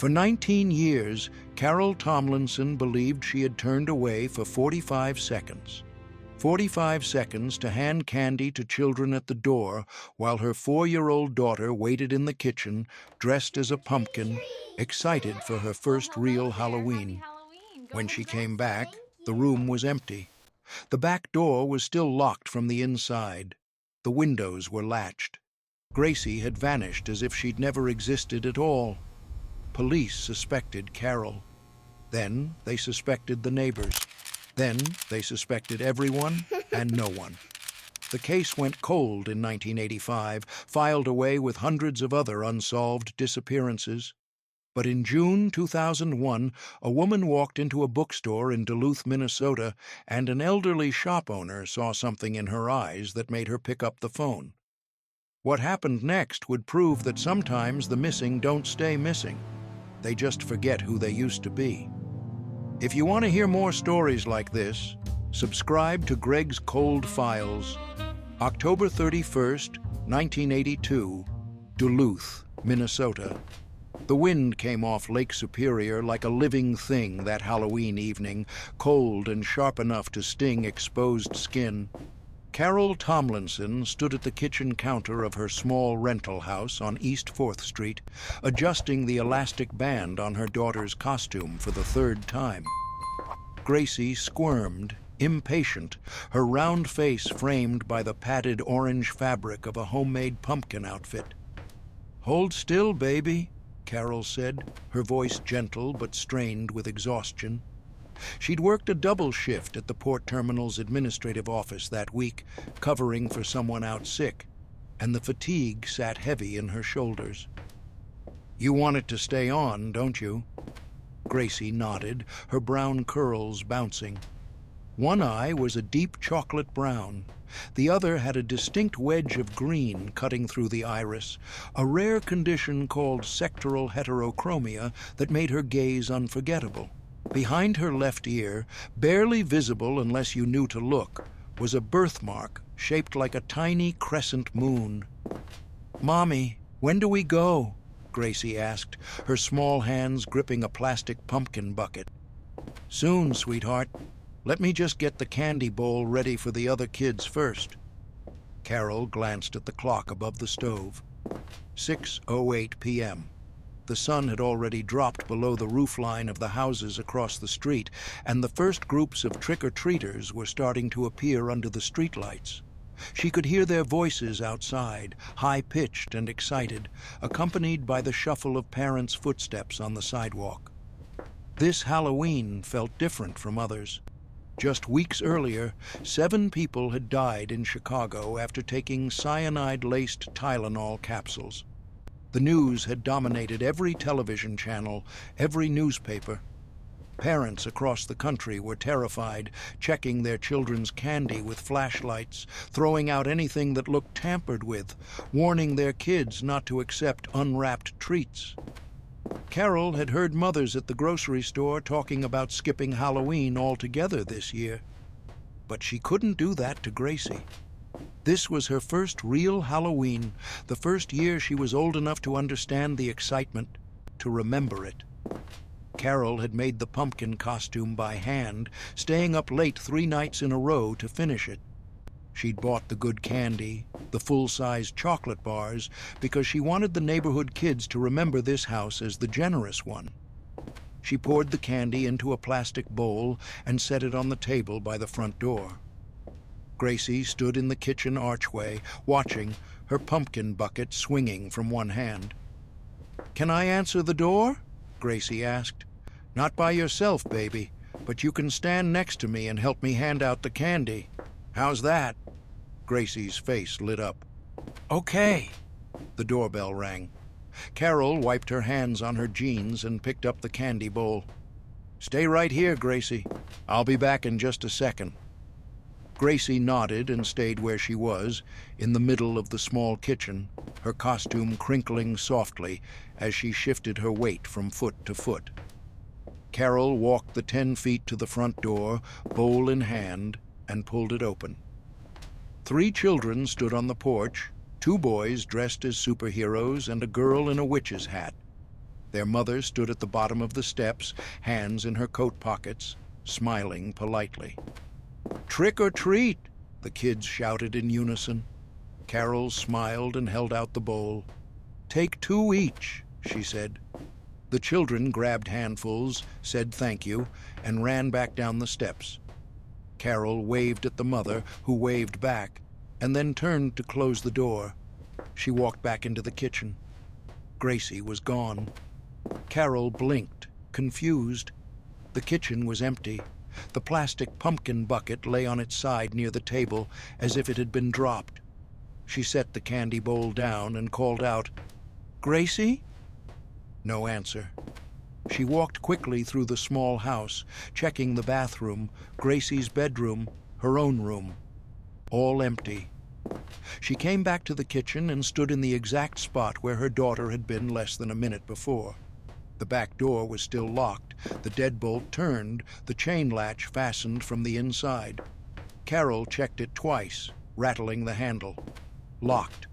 For 19 years, Carol Tomlinson believed she had turned away for 45 seconds. 45 seconds to hand candy to children at the door while her 4-year-old daughter waited in the kitchen, dressed as a pumpkin, excited for her first real Halloween. When she came back, the room was empty. The back door was still locked from the inside. The windows were latched. Gracie had vanished as if she'd never existed at all. Police suspected Carol. Then they suspected the neighbors. Then they suspected everyone and no one. The case went cold in 1985, filed away with hundreds of other unsolved disappearances. But in June 2001, a woman walked into a bookstore in Duluth, Minnesota, and an elderly shop owner saw something in her eyes that made her pick up the phone. What happened next would prove that sometimes the missing don't stay missing. They just forget who they used to be. If you want to hear more stories like this, subscribe to Greg's Cold Files. October 31st, 1982, Duluth, Minnesota. The wind came off Lake Superior like a living thing that Halloween evening, cold and sharp enough to sting exposed skin. Carol Tomlinson stood at the kitchen counter of her small rental house on East 4th Street, adjusting the elastic band on her daughter's costume for the 3rd time. Gracie squirmed, impatient, her round face framed by the padded orange fabric of a homemade pumpkin outfit. "Hold still, baby," Carol said, her voice gentle but strained with exhaustion. She'd worked a double shift at the port terminal's administrative office that week, covering for someone out sick, and the fatigue sat heavy in her shoulders. "You want it to stay on, don't you?" Gracie nodded, her brown curls bouncing. One eye was a deep chocolate brown. The other had a distinct wedge of green cutting through the iris, a rare condition called sectoral heterochromia that made her gaze unforgettable. Behind her left ear, barely visible unless you knew to look, was a birthmark shaped like a tiny crescent moon. "Mommy, when do we go?" Gracie asked, her small hands gripping a plastic pumpkin bucket. "Soon, sweetheart. Let me just get the candy bowl ready for the other kids first." Carol glanced at the clock above the stove. 6:08 p.m. The sun had already dropped below the roofline of the houses across the street, and the first groups of trick-or-treaters were starting to appear under the streetlights. She could hear their voices outside, high-pitched and excited, accompanied by the shuffle of parents' footsteps on the sidewalk. This Halloween felt different from others. Just weeks earlier, 7 people had died in Chicago after taking cyanide-laced Tylenol capsules. The news had dominated every television channel, every newspaper. Parents across the country were terrified, checking their children's candy with flashlights, throwing out anything that looked tampered with, warning their kids not to accept unwrapped treats. Carol had heard mothers at the grocery store talking about skipping Halloween altogether this year. But she couldn't do that to Gracie. This was her first real Halloween, the first year she was old enough to understand the excitement, to remember it. Carol had made the pumpkin costume by hand, staying up late 3 nights in a row to finish it. She'd bought the good candy, the full-size chocolate bars, because she wanted the neighborhood kids to remember this house as the generous one. She poured the candy into a plastic bowl and set it on the table by the front door. Gracie stood in the kitchen archway, watching, her pumpkin bucket swinging from one hand. "Can I answer the door?" Gracie asked. "Not by yourself, baby, but you can stand next to me and help me hand out the candy. How's that?" Gracie's face lit up. "Okay." The doorbell rang. Carol wiped her hands on her jeans and picked up the candy bowl. "Stay right here, Gracie. I'll be back in just a second." Gracie nodded and stayed where she was, in the middle of the small kitchen, her costume crinkling softly as she shifted her weight from foot to foot. Carol walked the 10 feet to the front door, bowl in hand, and pulled it open. 3 children stood on the porch, 2 boys dressed as superheroes and a girl in a witch's hat. Their mother stood at the bottom of the steps, hands in her coat pockets, smiling politely. "Trick or treat!" the kids shouted in unison. Carol smiled and held out the bowl. "Take 2 each," she said. The children grabbed handfuls, said thank you, and ran back down the steps. Carol waved at the mother, who waved back, and then turned to close the door. She walked back into the kitchen. Gracie was gone. Carol blinked, confused. The kitchen was empty. The plastic pumpkin bucket lay on its side near the table, as if it had been dropped. She set the candy bowl down and called out, "Gracie?" No answer. She walked quickly through the small house, checking the bathroom, Gracie's bedroom, her own room. All empty. She came back to the kitchen and stood in the exact spot where her daughter had been less than a minute before. The back door was still locked, the deadbolt turned, the chain latch fastened from the inside. Carol checked it twice, rattling the handle. Locked.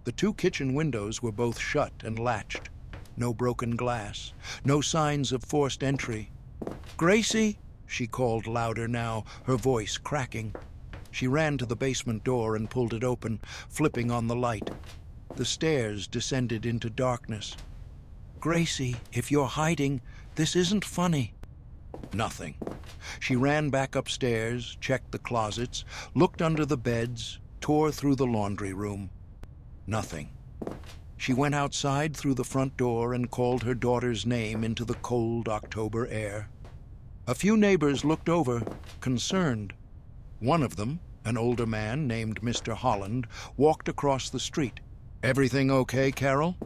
The 2 kitchen windows were both shut and latched. No broken glass, no signs of forced entry. "Gracie!" she called louder now, her voice cracking. She ran to the basement door and pulled it open, flipping on the light. The stairs descended into darkness. "Gracie, if you're hiding, this isn't funny." Nothing. She ran back upstairs, checked the closets, looked under the beds, tore through the laundry room. Nothing. She went outside through the front door and called her daughter's name into the cold October air. A few neighbors looked over, concerned. One of them, an older man named Mr. Holland, walked across the street. "Everything okay, Carol?"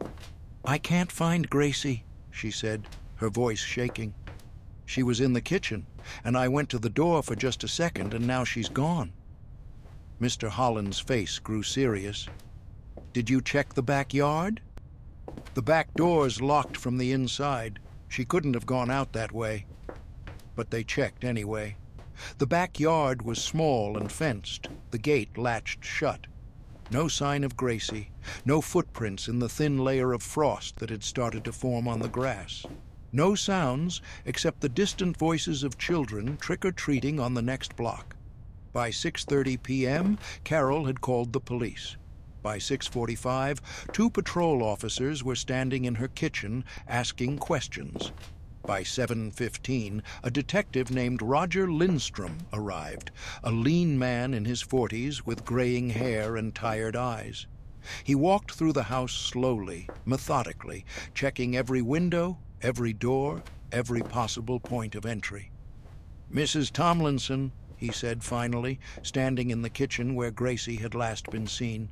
"I can't find Gracie," she said, her voice shaking. "She was in the kitchen, and I went to the door for just a second, and now she's gone." Mr. Holland's face grew serious. "Did you check the backyard?" "The back door's locked from the inside. She couldn't have gone out that way." But they checked anyway. The backyard was small and fenced, the gate latched shut. No sign of Gracie, no footprints in the thin layer of frost that had started to form on the grass. No sounds except the distant voices of children trick-or-treating on the next block. By 6:30 p.m., Carol had called the police. By 6:45, 2 patrol officers were standing in her kitchen asking questions. By 7:15, a detective named Roger Lindstrom arrived, a lean man in his 40s with graying hair and tired eyes. He walked through the house slowly, methodically, checking every window, every door, every possible point of entry. "Mrs. Tomlinson," he said finally, standing in the kitchen where Gracie had last been seen,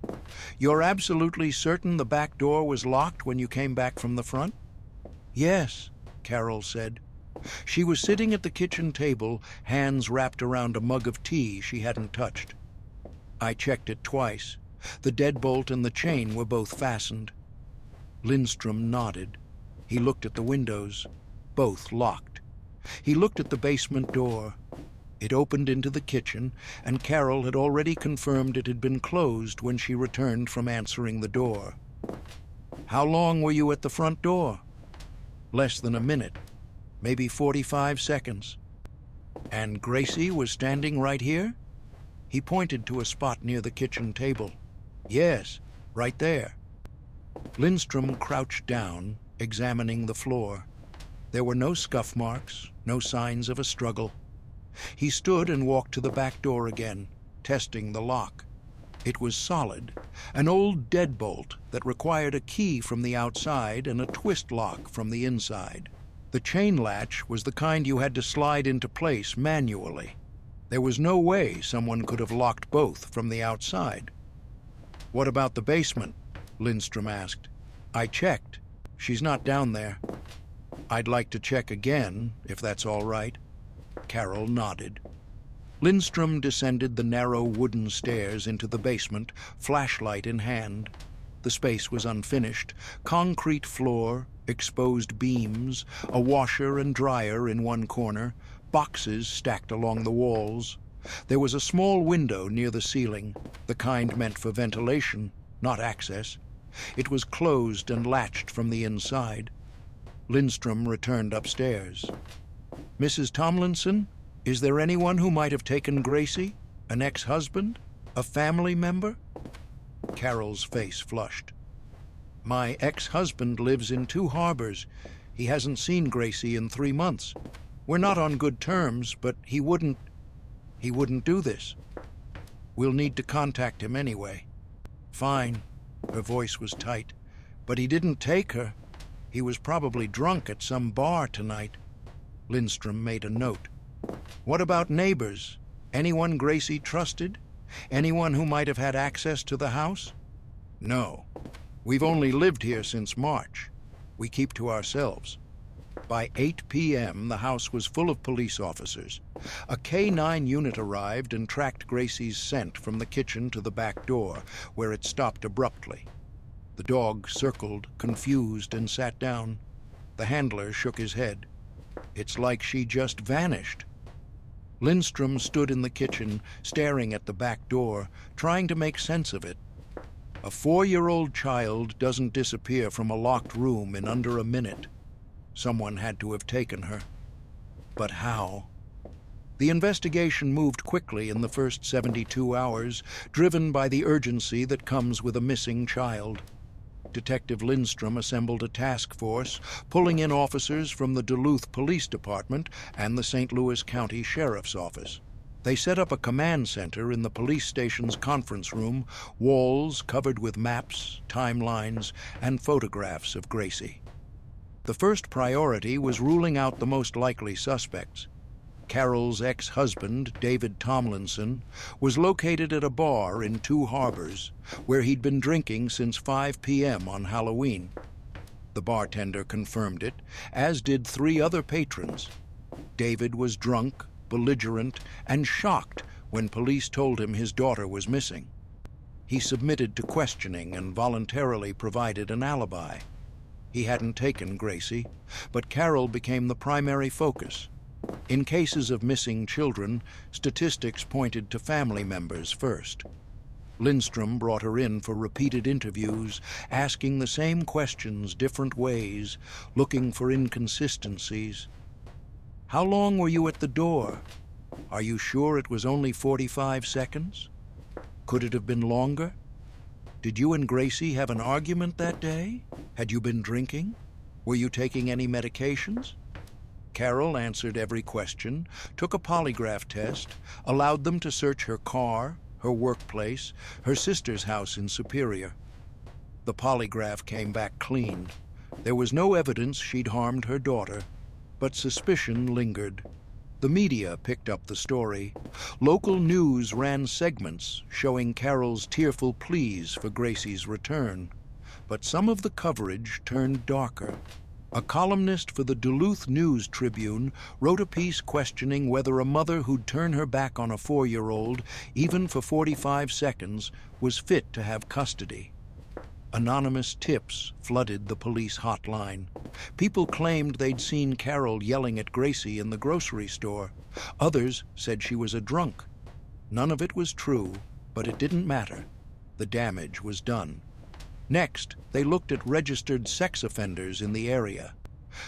"you're absolutely certain the back door was locked when you came back from the front?" "Yes," Carol said. She was sitting at the kitchen table, hands wrapped around a mug of tea she hadn't touched. "I checked it twice. The deadbolt and the chain were both fastened." Lindstrom nodded. He looked at the windows, both locked. He looked at the basement door. It opened into the kitchen, and Carol had already confirmed it had been closed when she returned from answering the door. "How long were you at the front door?" "Less than a minute, maybe 45 seconds. "And Gracie was standing right here?" He pointed to a spot near the kitchen table. "Yes, right there." Lindstrom crouched down, examining the floor. There were no scuff marks, no signs of a struggle. He stood and walked to the back door again, testing the lock. It was solid, an old deadbolt that required a key from the outside and a twist lock from the inside. The chain latch was the kind you had to slide into place manually. There was no way someone could have locked both from the outside. "What about the basement?" Lindstrom asked. "I checked. She's not down there." "I'd like to check again, if that's all right." Carol nodded. Lindstrom descended the narrow wooden stairs into the basement, flashlight in hand. The space was unfinished. Concrete floor, exposed beams, a washer and dryer in one corner, boxes stacked along the walls. There was a small window near the ceiling, the kind meant for ventilation, not access. It was closed and latched from the inside. Lindstrom returned upstairs. "Mrs. Tomlinson, is there anyone who might have taken Gracie? An ex-husband? A family member?" Carol's face flushed. "My ex-husband lives in Two Harbors. He hasn't seen Gracie in 3 months. We're not on good terms, but he wouldn't do this. We'll need to contact him anyway." "Fine." Her voice was tight. "But he didn't take her. He was probably drunk at some bar tonight." Lindstrom made a note. "What about neighbors? Anyone Gracie trusted? Anyone who might have had access to the house?" "No. We've only lived here since March. We keep to ourselves." By 8 p.m., the house was full of police officers. A K-9 unit arrived and tracked Gracie's scent from the kitchen to the back door, where it stopped abruptly. The dog circled, confused, and sat down. The handler shook his head. "It's like she just vanished." Lindstrom stood in the kitchen, staring at the back door, trying to make sense of it. A 4-year-old child doesn't disappear from a locked room in under a minute. Someone had to have taken her. But how? The investigation moved quickly in the first 72 hours, driven by the urgency that comes with a missing child. Detective Lindstrom assembled a task force, pulling in officers from the Duluth Police Department and the St. Louis County Sheriff's Office. They set up a command center in the police station's conference room, walls covered with maps, timelines, and photographs of Gracie. The first priority was ruling out the most likely suspects. Carol's ex-husband, David Tomlinson, was located at a bar in Two Harbors, where he'd been drinking since 5 p.m. on Halloween. The bartender confirmed it, as did 3 other patrons. David was drunk, belligerent, and shocked when police told him his daughter was missing. He submitted to questioning and voluntarily provided an alibi. He hadn't taken Gracie, but Carol became the primary focus. In cases of missing children, statistics pointed to family members first. Lindstrom brought her in for repeated interviews, asking the same questions different ways, looking for inconsistencies. "How long were you at the door? Are you sure it was only 45 seconds? Could it have been longer? Did you and Gracie have an argument that day? Had you been drinking? Were you taking any medications?" Carol answered every question, took a polygraph test, allowed them to search her car, her workplace, her sister's house in Superior. The polygraph came back clean. There was no evidence she'd harmed her daughter, but suspicion lingered. The media picked up the story. Local news ran segments showing Carol's tearful pleas for Gracie's return. But some of the coverage turned darker. A columnist for the Duluth News Tribune wrote a piece questioning whether a mother who'd turn her back on a 4-year-old, even for 45 seconds, was fit to have custody. Anonymous tips flooded the police hotline. People claimed they'd seen Carol yelling at Gracie in the grocery store. Others said she was a drunk. None of it was true, but it didn't matter. The damage was done. Next, they looked at registered sex offenders in the area.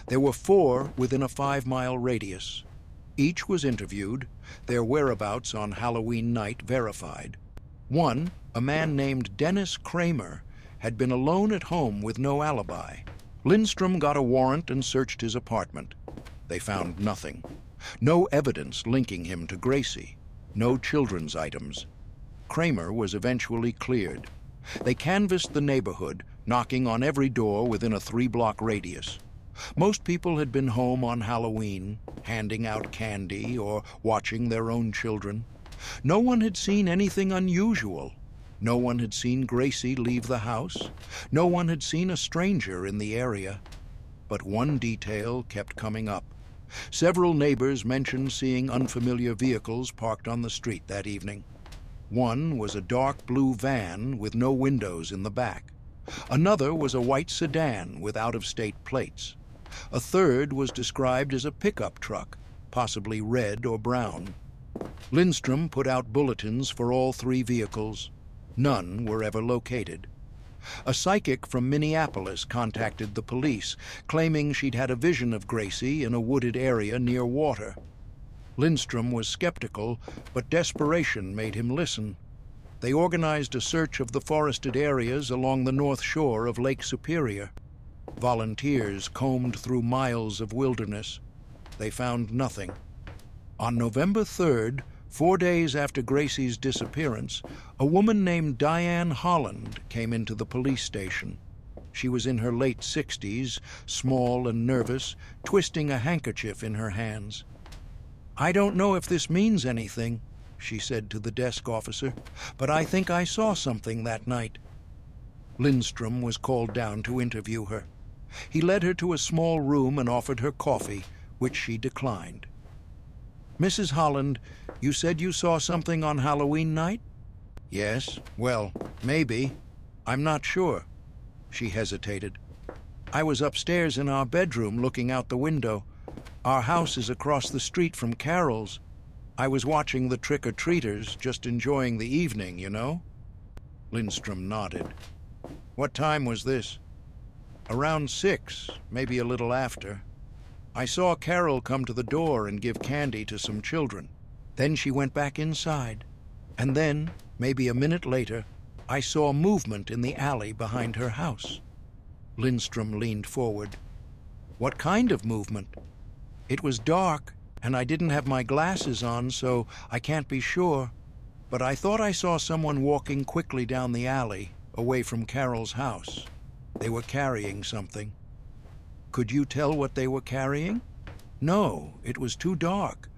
There were 4 within a 5-mile radius. Each was interviewed, their whereabouts on Halloween night verified. One, a man named Dennis Kramer, had been alone at home with no alibi. Lindstrom got a warrant and searched his apartment. They found nothing. No evidence linking him to Gracie. No children's items. Kramer was eventually cleared. They canvassed the neighborhood, knocking on every door within a 3-block radius. Most people had been home on Halloween, handing out candy or watching their own children. No one had seen anything unusual. No one had seen Gracie leave the house. No one had seen a stranger in the area. But one detail kept coming up. Several neighbors mentioned seeing unfamiliar vehicles parked on the street that evening. One was a dark blue van with no windows in the back. Another was a white sedan with out-of-state plates. A third was described as a pickup truck, possibly red or brown. Lindstrom put out bulletins for all 3 vehicles. None were ever located. A psychic from Minneapolis contacted the police, claiming she'd had a vision of Gracie in a wooded area near water. Lindstrom was skeptical, but desperation made him listen. They organized a search of the forested areas along the north shore of Lake Superior. Volunteers combed through miles of wilderness. They found nothing. On November 3rd, 4 days after Gracie's disappearance, a woman named Diane Holland came into the police station. She was in her late 60s, small and nervous, twisting a handkerchief in her hands. "I don't know if this means anything," she said to the desk officer, "but I think I saw something that night." Lindstrom was called down to interview her. He led her to a small room and offered her coffee, which she declined. "Mrs. Holland, you said you saw something on Halloween night?" "Yes, well, maybe. I'm not sure." She hesitated. "I was upstairs in our bedroom looking out the window. Our house is across the street from Carol's. I was watching the trick-or-treaters, just enjoying the evening, you know." Lindstrom nodded. "What time was this?" "Around 6, maybe a little after. I saw Carol come to the door and give candy to some children. Then she went back inside. And then, maybe a minute later, I saw movement in the alley behind her house." Lindstrom leaned forward. "What kind of movement?" "It was dark, and I didn't have my glasses on, so I can't be sure. But I thought I saw someone walking quickly down the alley, away from Carol's house. They were carrying something." "Could you tell what they were carrying?" "No, it was too dark,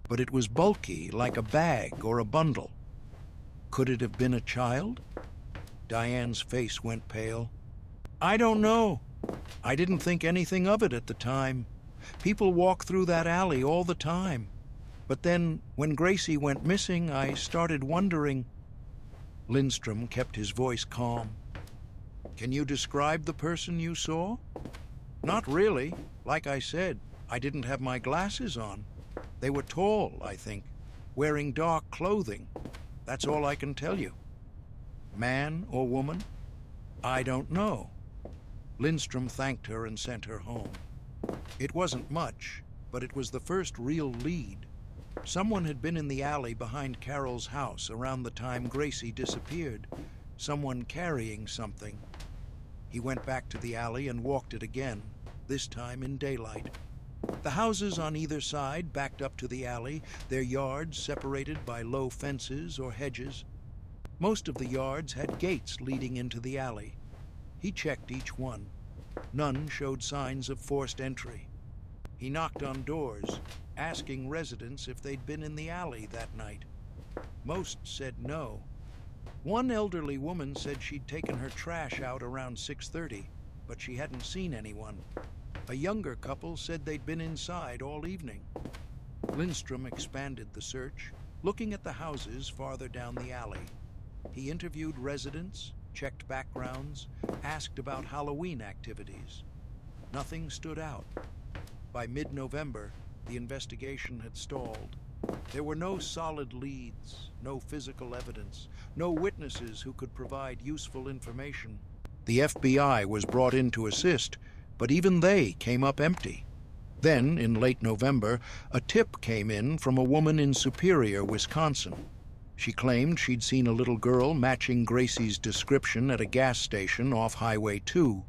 but it was bulky, like a bag or a bundle." "Could it have been a child?" Diane's face went pale. "I don't know. I didn't think anything of it at the time. People walk through that alley all the time. But then, when Gracie went missing, I started wondering." Lindstrom kept his voice calm. "Can you describe the person you saw?" "Not really. Like I said, I didn't have my glasses on. They were tall, I think, wearing dark clothing. That's all I can tell you." "Man or woman?" "I don't know." Lindstrom thanked her and sent her home. It wasn't much, but it was the first real lead. Someone had been in the alley behind Carol's house around the time Gracie disappeared. Someone carrying something. He went back to the alley and walked it again, this time in daylight. The houses on either side backed up to the alley, their yards separated by low fences or hedges. Most of the yards had gates leading into the alley. He checked each one. None showed signs of forced entry. He knocked on doors, asking residents if they'd been in the alley that night. Most said no. One elderly woman said she'd taken her trash out around 6:30, but she hadn't seen anyone. A younger couple said they'd been inside all evening. Lindstrom expanded the search, looking at the houses farther down the alley. He interviewed residents, checked backgrounds, asked about Halloween activities. Nothing stood out. By mid-November, the investigation had stalled. There were no solid leads, no physical evidence, no witnesses who could provide useful information. The FBI was brought in to assist, but even they came up empty. Then, in late November, a tip came in from a woman in Superior, Wisconsin. She claimed she'd seen a little girl matching Gracie's description at a gas station off Highway 2.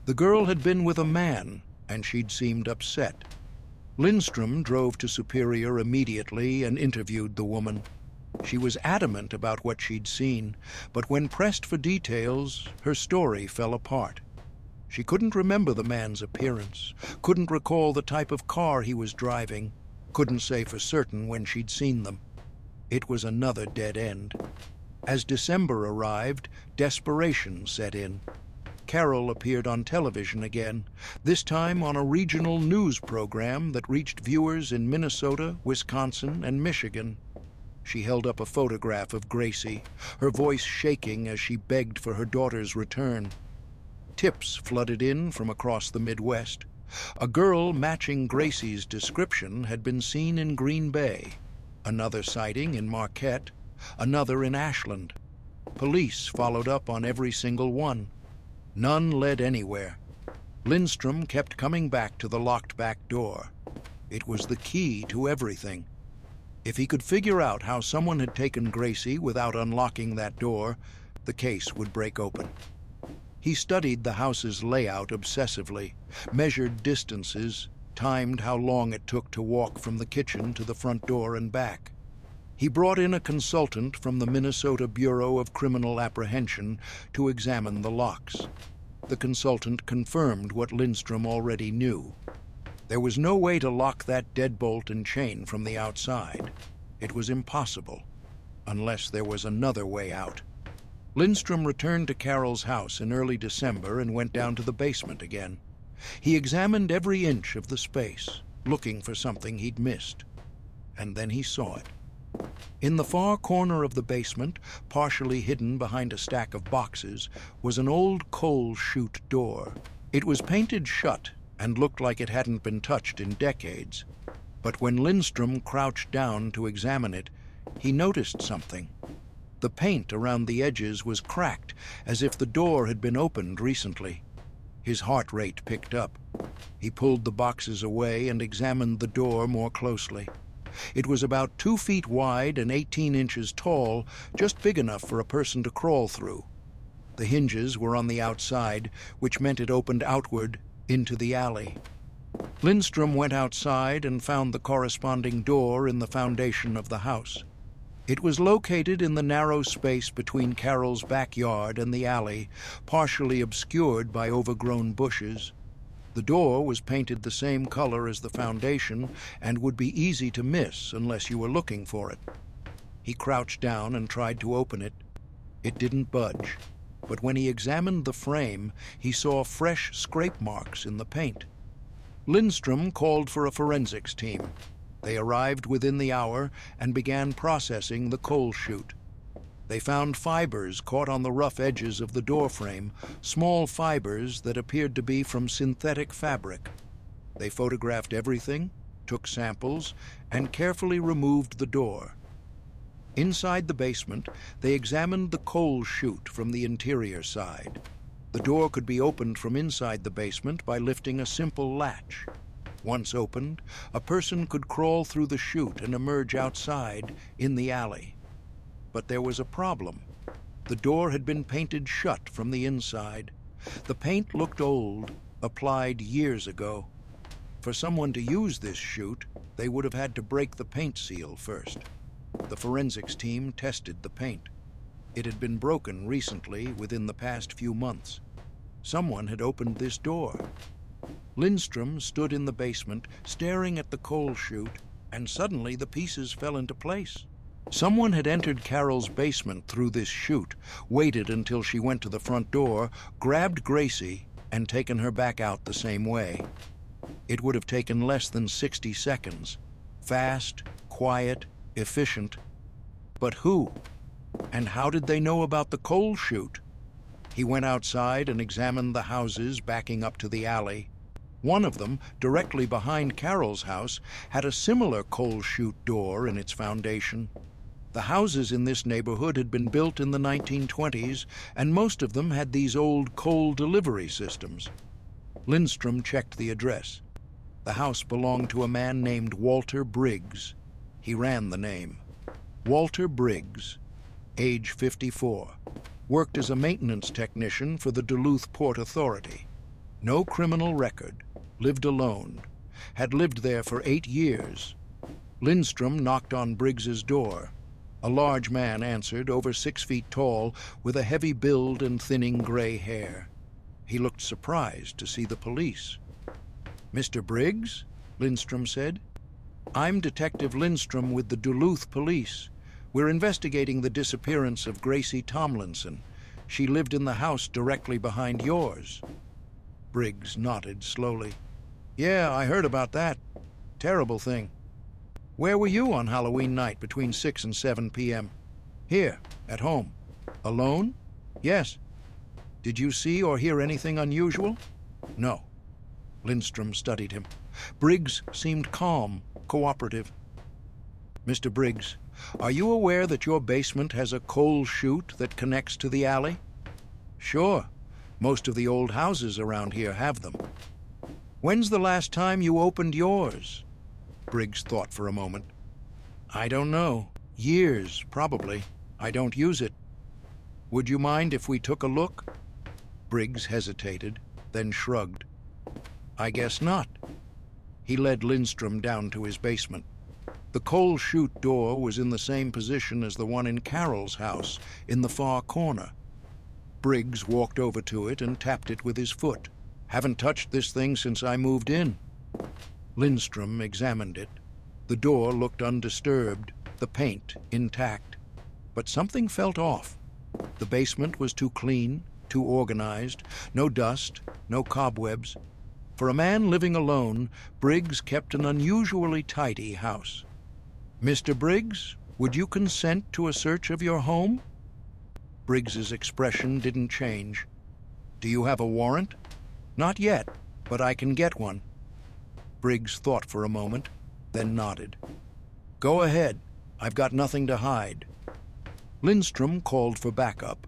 The girl had been with a man, and she'd seemed upset. Lindstrom drove to Superior immediately and interviewed the woman. She was adamant about what she'd seen, but when pressed for details, her story fell apart. She couldn't remember the man's appearance, couldn't recall the type of car he was driving, couldn't say for certain when she'd seen them. It was another dead end. As December arrived, desperation set in. Carol appeared on television again, this time on a regional news program that reached viewers in Minnesota, Wisconsin, and Michigan. She held up a photograph of Gracie, her voice shaking as she begged for her daughter's return. Tips flooded in from across the Midwest. A girl matching Gracie's description had been seen in Green Bay, another sighting in Marquette, another in Ashland. Police followed up on every single one. None led anywhere. Lindstrom kept coming back to the locked back door. It was the key to everything. If he could figure out how someone had taken Gracie without unlocking that door, the case would break open. He studied the house's layout obsessively, measured distances, timed how long it took to walk from the kitchen to the front door and back. He brought in a consultant from the Minnesota Bureau of Criminal Apprehension to examine the locks. The consultant confirmed what Lindstrom already knew. There was no way to lock that deadbolt and chain from the outside. It was impossible, unless there was another way out. Lindstrom returned to Carol's house in early December and went down to the basement again. He examined every inch of the space, looking for something he'd missed. And then he saw it. In the far corner of the basement, partially hidden behind a stack of boxes, was an old coal chute door. It was painted shut and looked like it hadn't been touched in decades. But when Lindstrom crouched down to examine it, he noticed something. The paint around the edges was cracked, as if the door had been opened recently. His heart rate picked up. He pulled the boxes away and examined the door more closely. It was about 2 feet wide and 18 inches tall, just big enough for a person to crawl through. The hinges were on the outside, which meant it opened outward into the alley. Lindstrom went outside and found the corresponding door in the foundation of the house. It was located in the narrow space between Carol's backyard and the alley, partially obscured by overgrown bushes. The door was painted the same color as the foundation and would be easy to miss unless you were looking for it. He crouched down and tried to open it. It didn't budge, but when he examined the frame, he saw fresh scrape marks in the paint. Lindstrom called for a forensics team. They arrived within the hour and began processing the coal chute. They found fibers caught on the rough edges of the doorframe, small fibers that appeared to be from synthetic fabric. They photographed everything, took samples, and carefully removed the door. Inside the basement, they examined the coal chute from the interior side. The door could be opened from inside the basement by lifting a simple latch. Once opened, a person could crawl through the chute and emerge outside in the alley. But there was a problem. The door had been painted shut from the inside. The paint looked old, applied years ago. For someone to use this chute, they would have had to break the paint seal first. The forensics team tested the paint. It had been broken recently, within the past few months. Someone had opened this door. Lindstrom stood in the basement, staring at the coal chute, and suddenly the pieces fell into place. Someone had entered Carol's basement through this chute, waited until she went to the front door, grabbed Gracie, and taken her back out the same way. It would have taken less than 60 seconds. Fast, quiet, efficient. But who? And how did they know about the coal chute? He went outside and examined the houses backing up to the alley. One of them, directly behind Carol's house, had a similar coal chute door in its foundation. The houses in this neighborhood had been built in the 1920s, and most of them had these old coal delivery systems. Lindstrom checked the address. The house belonged to a man named Walter Briggs. He ran the name. Walter Briggs, age 54, worked as a maintenance technician for the Duluth Port Authority. No criminal record, lived alone, had lived there for 8 years. Lindstrom knocked on Briggs's door. A large man answered, over 6 feet tall, with a heavy build and thinning gray hair. He looked surprised to see the police. "Mr. Briggs?" Lindstrom said. "I'm Detective Lindstrom with the Duluth Police. We're investigating the disappearance of Gracie Tomlinson. She lived in the house directly behind yours." Briggs nodded slowly. "Yeah, I heard about that. Terrible thing. Where were you on Halloween night between 6 and 7 p.m.? Here, at home. Alone? Yes. Did you see or hear anything unusual? No." Lindstrom studied him. Briggs seemed calm, cooperative. Mr. Briggs, are you aware that your basement has a coal chute that connects to the alley? Sure. Most of the old houses around here have them. When's the last time you opened yours? Briggs thought for a moment. I don't know. Years, probably. I don't use it. Would you mind if we took a look? Briggs hesitated, then shrugged. I guess not. He led Lindstrom down to his basement. The coal chute door was in the same position as the one in Carol's house, in the far corner. Briggs walked over to it and tapped it with his foot. Haven't touched this thing since I moved in. Lindstrom examined it. The door looked undisturbed, the paint intact. But something felt off. The basement was too clean, too organized, no dust, no cobwebs. For a man living alone, Briggs kept an unusually tidy house. Mr. Briggs, would you consent to a search of your home? Briggs's expression didn't change. Do you have a warrant? Not yet, but I can get one. Briggs thought for a moment, then nodded. Go ahead. I've got nothing to hide. Lindstrom called for backup.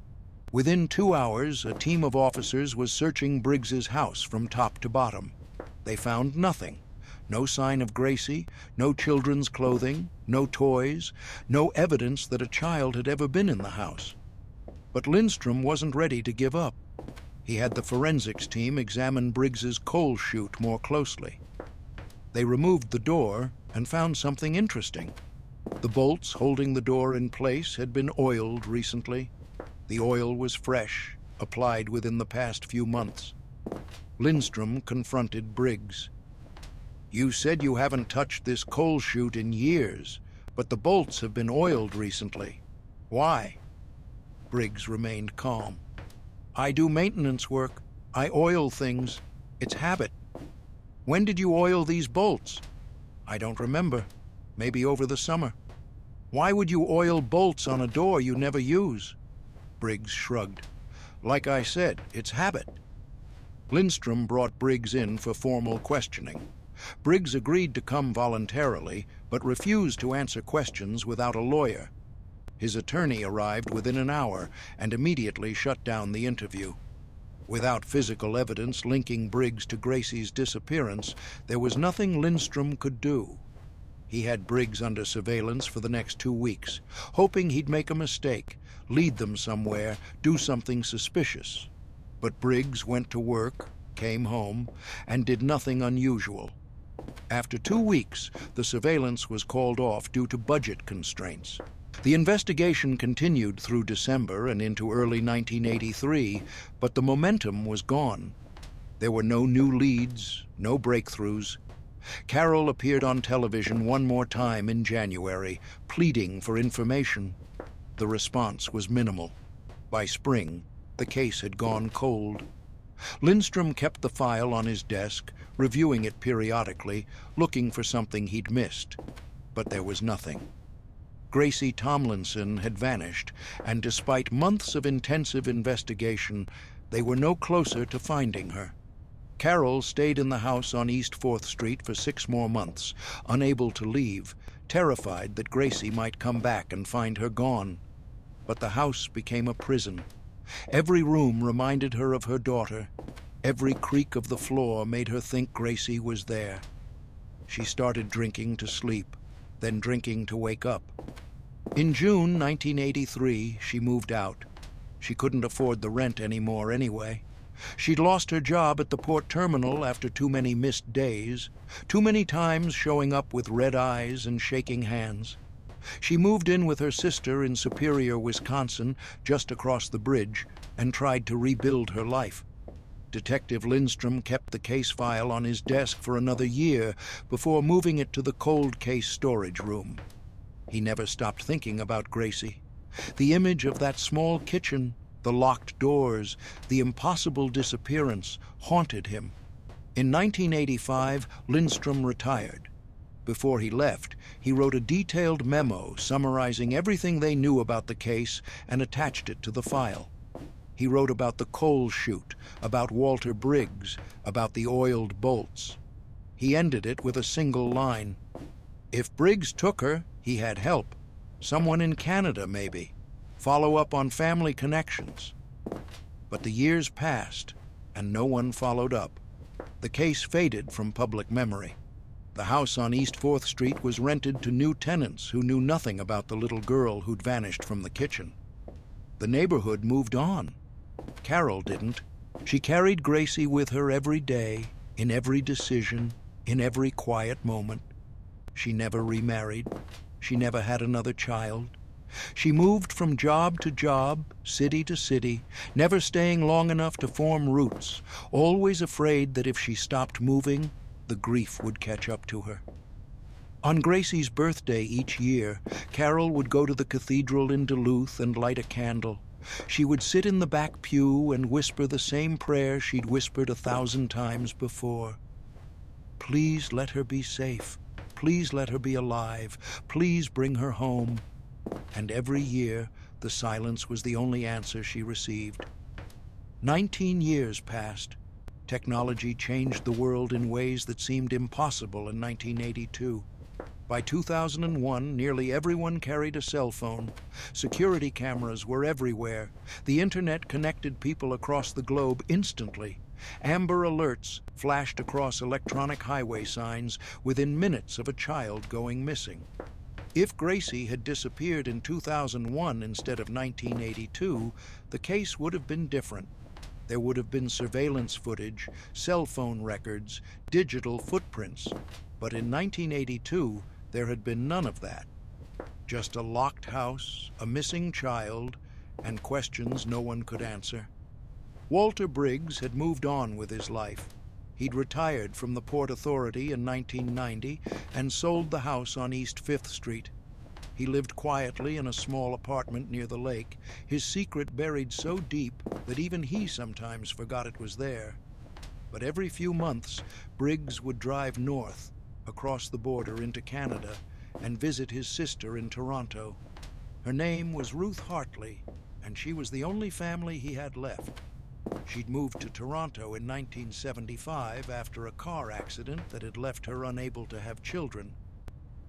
Within 2 hours, a team of officers was searching Briggs's house from top to bottom. They found nothing. No sign of Gracie, no children's clothing, no toys, no evidence that a child had ever been in the house. But Lindstrom wasn't ready to give up. He had the forensics team examine Briggs's coal chute more closely. They removed the door and found something interesting. The bolts holding the door in place had been oiled recently. The oil was fresh, applied within the past few months. Lindstrom confronted Briggs. You said you haven't touched this coal chute in years, but the bolts have been oiled recently. Why? Briggs remained calm. I do maintenance work. I oil things. It's habit. When did you oil these bolts? I don't remember. Maybe over the summer. Why would you oil bolts on a door you never use? Briggs shrugged. Like I said, it's habit. Lindstrom brought Briggs in for formal questioning. Briggs agreed to come voluntarily, but refused to answer questions without a lawyer. His attorney arrived within an hour and immediately shut down the interview. Without physical evidence linking Briggs to Gracie's disappearance, there was nothing Lindstrom could do. He had Briggs under surveillance for the next 2 weeks, hoping he'd make a mistake, lead them somewhere, do something suspicious. But Briggs went to work, came home, and did nothing unusual. After 2 weeks, the surveillance was called off due to budget constraints. The investigation continued through December and into early 1983, but the momentum was gone. There were no new leads, no breakthroughs. Carol appeared on television one more time in January, pleading for information. The response was minimal. By spring, the case had gone cold. Lindstrom kept the file on his desk, reviewing it periodically, looking for something he'd missed. But there was nothing. Gracie Tomlinson had vanished, and despite months of intensive investigation, they were no closer to finding her. Carol stayed in the house on East 4th Street for 6 more months, unable to leave, terrified that Gracie might come back and find her gone. But the house became a prison. Every room reminded her of her daughter. Every creak of the floor made her think Gracie was there. She started drinking to sleep, then drinking to wake up. In June 1983, she moved out. She couldn't afford the rent anymore anyway. She'd lost her job at the port terminal after too many missed days, too many times showing up with red eyes and shaking hands. She moved in with her sister in Superior, Wisconsin, just across the bridge, and tried to rebuild her life. Detective Lindstrom kept the case file on his desk for another year before moving it to the cold case storage room. He never stopped thinking about Gracie. The image of that small kitchen, the locked doors, the impossible disappearance haunted him. In 1985, Lindstrom retired. Before he left, he wrote a detailed memo summarizing everything they knew about the case and attached it to the file. He wrote about the coal chute, about Walter Briggs, about the oiled bolts. He ended it with a single line. If Briggs took her, He had help. Someone in Canada, maybe. Follow up on family connections. But the years passed, and no one followed up. The case faded from public memory. The house on East 4th Street was rented to new tenants who knew nothing about the little girl who'd vanished from the kitchen. The neighborhood moved on. Carol didn't. She carried Gracie with her every day, in every decision, in every quiet moment. She never remarried. She never had another child. She moved from job to job, city to city, never staying long enough to form roots, always afraid that if she stopped moving, the grief would catch up to her. On Gracie's birthday each year, Carol would go to the cathedral in Duluth and light a candle. She would sit in the back pew and whisper the same prayer she'd whispered 1,000 times before. Please let her be safe. Please let her be alive. Please bring her home. And every year, the silence was the only answer she received. 19 years passed. Technology changed the world in ways that seemed impossible in 1982. By 2001, nearly everyone carried a cell phone. Security cameras were everywhere. The internet connected people across the globe instantly. Amber alerts flashed across electronic highway signs within minutes of a child going missing. If Gracie had disappeared in 2001 instead of 1982, the case would have been different. There would have been surveillance footage, cell phone records, digital footprints. But in 1982, there had been none of that. Just a locked house, a missing child, and questions no one could answer. Walter Briggs had moved on with his life. He'd retired from the Port Authority in 1990 and sold the house on East 5th Street. He lived quietly in a small apartment near the lake, his secret buried so deep that even he sometimes forgot it was there. But every few months, Briggs would drive north, across the border into Canada, and visit his sister in Toronto. Her name was Ruth Hartley, and she was the only family he had left. She'd moved to Toronto in 1975 after a car accident that had left her unable to have children.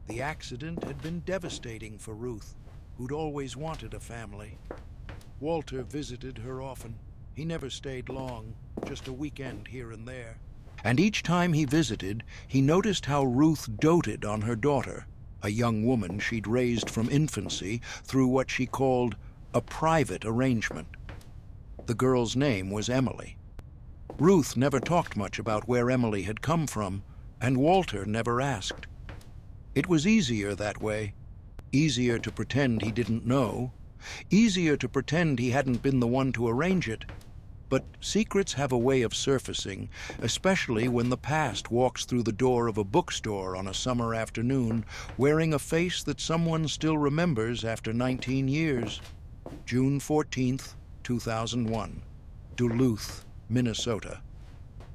The accident had been devastating for Ruth, who'd always wanted a family. Walter visited her often. He never stayed long, just a weekend here and there. And each time he visited, he noticed how Ruth doted on her daughter, a young woman she'd raised from infancy through what she called a private arrangement. The girl's name was Emily. Ruth never talked much about where Emily had come from, and Walter never asked. It was easier that way. Easier to pretend he didn't know. Easier to pretend he hadn't been the one to arrange it. But secrets have a way of surfacing, especially when the past walks through the door of a bookstore on a summer afternoon, wearing a face that someone still remembers after 19 years. June 14th, 2001, Duluth, Minnesota.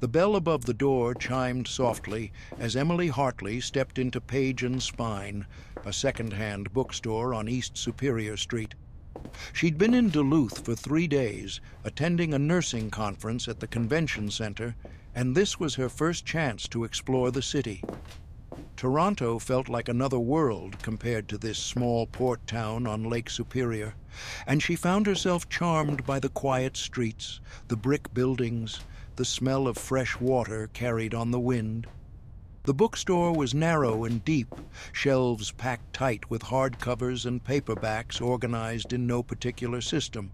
The bell above the door chimed softly as Emily Hartley stepped into Page & Spine, a second-hand bookstore on East Superior Street. She'd been in Duluth for 3 days, attending a nursing conference at the convention center, and this was her first chance to explore the city. Toronto felt like another world compared to this small port town on Lake Superior, and she found herself charmed by the quiet streets, the brick buildings, the smell of fresh water carried on the wind. The bookstore was narrow and deep, shelves packed tight with hardcovers and paperbacks organized in no particular system.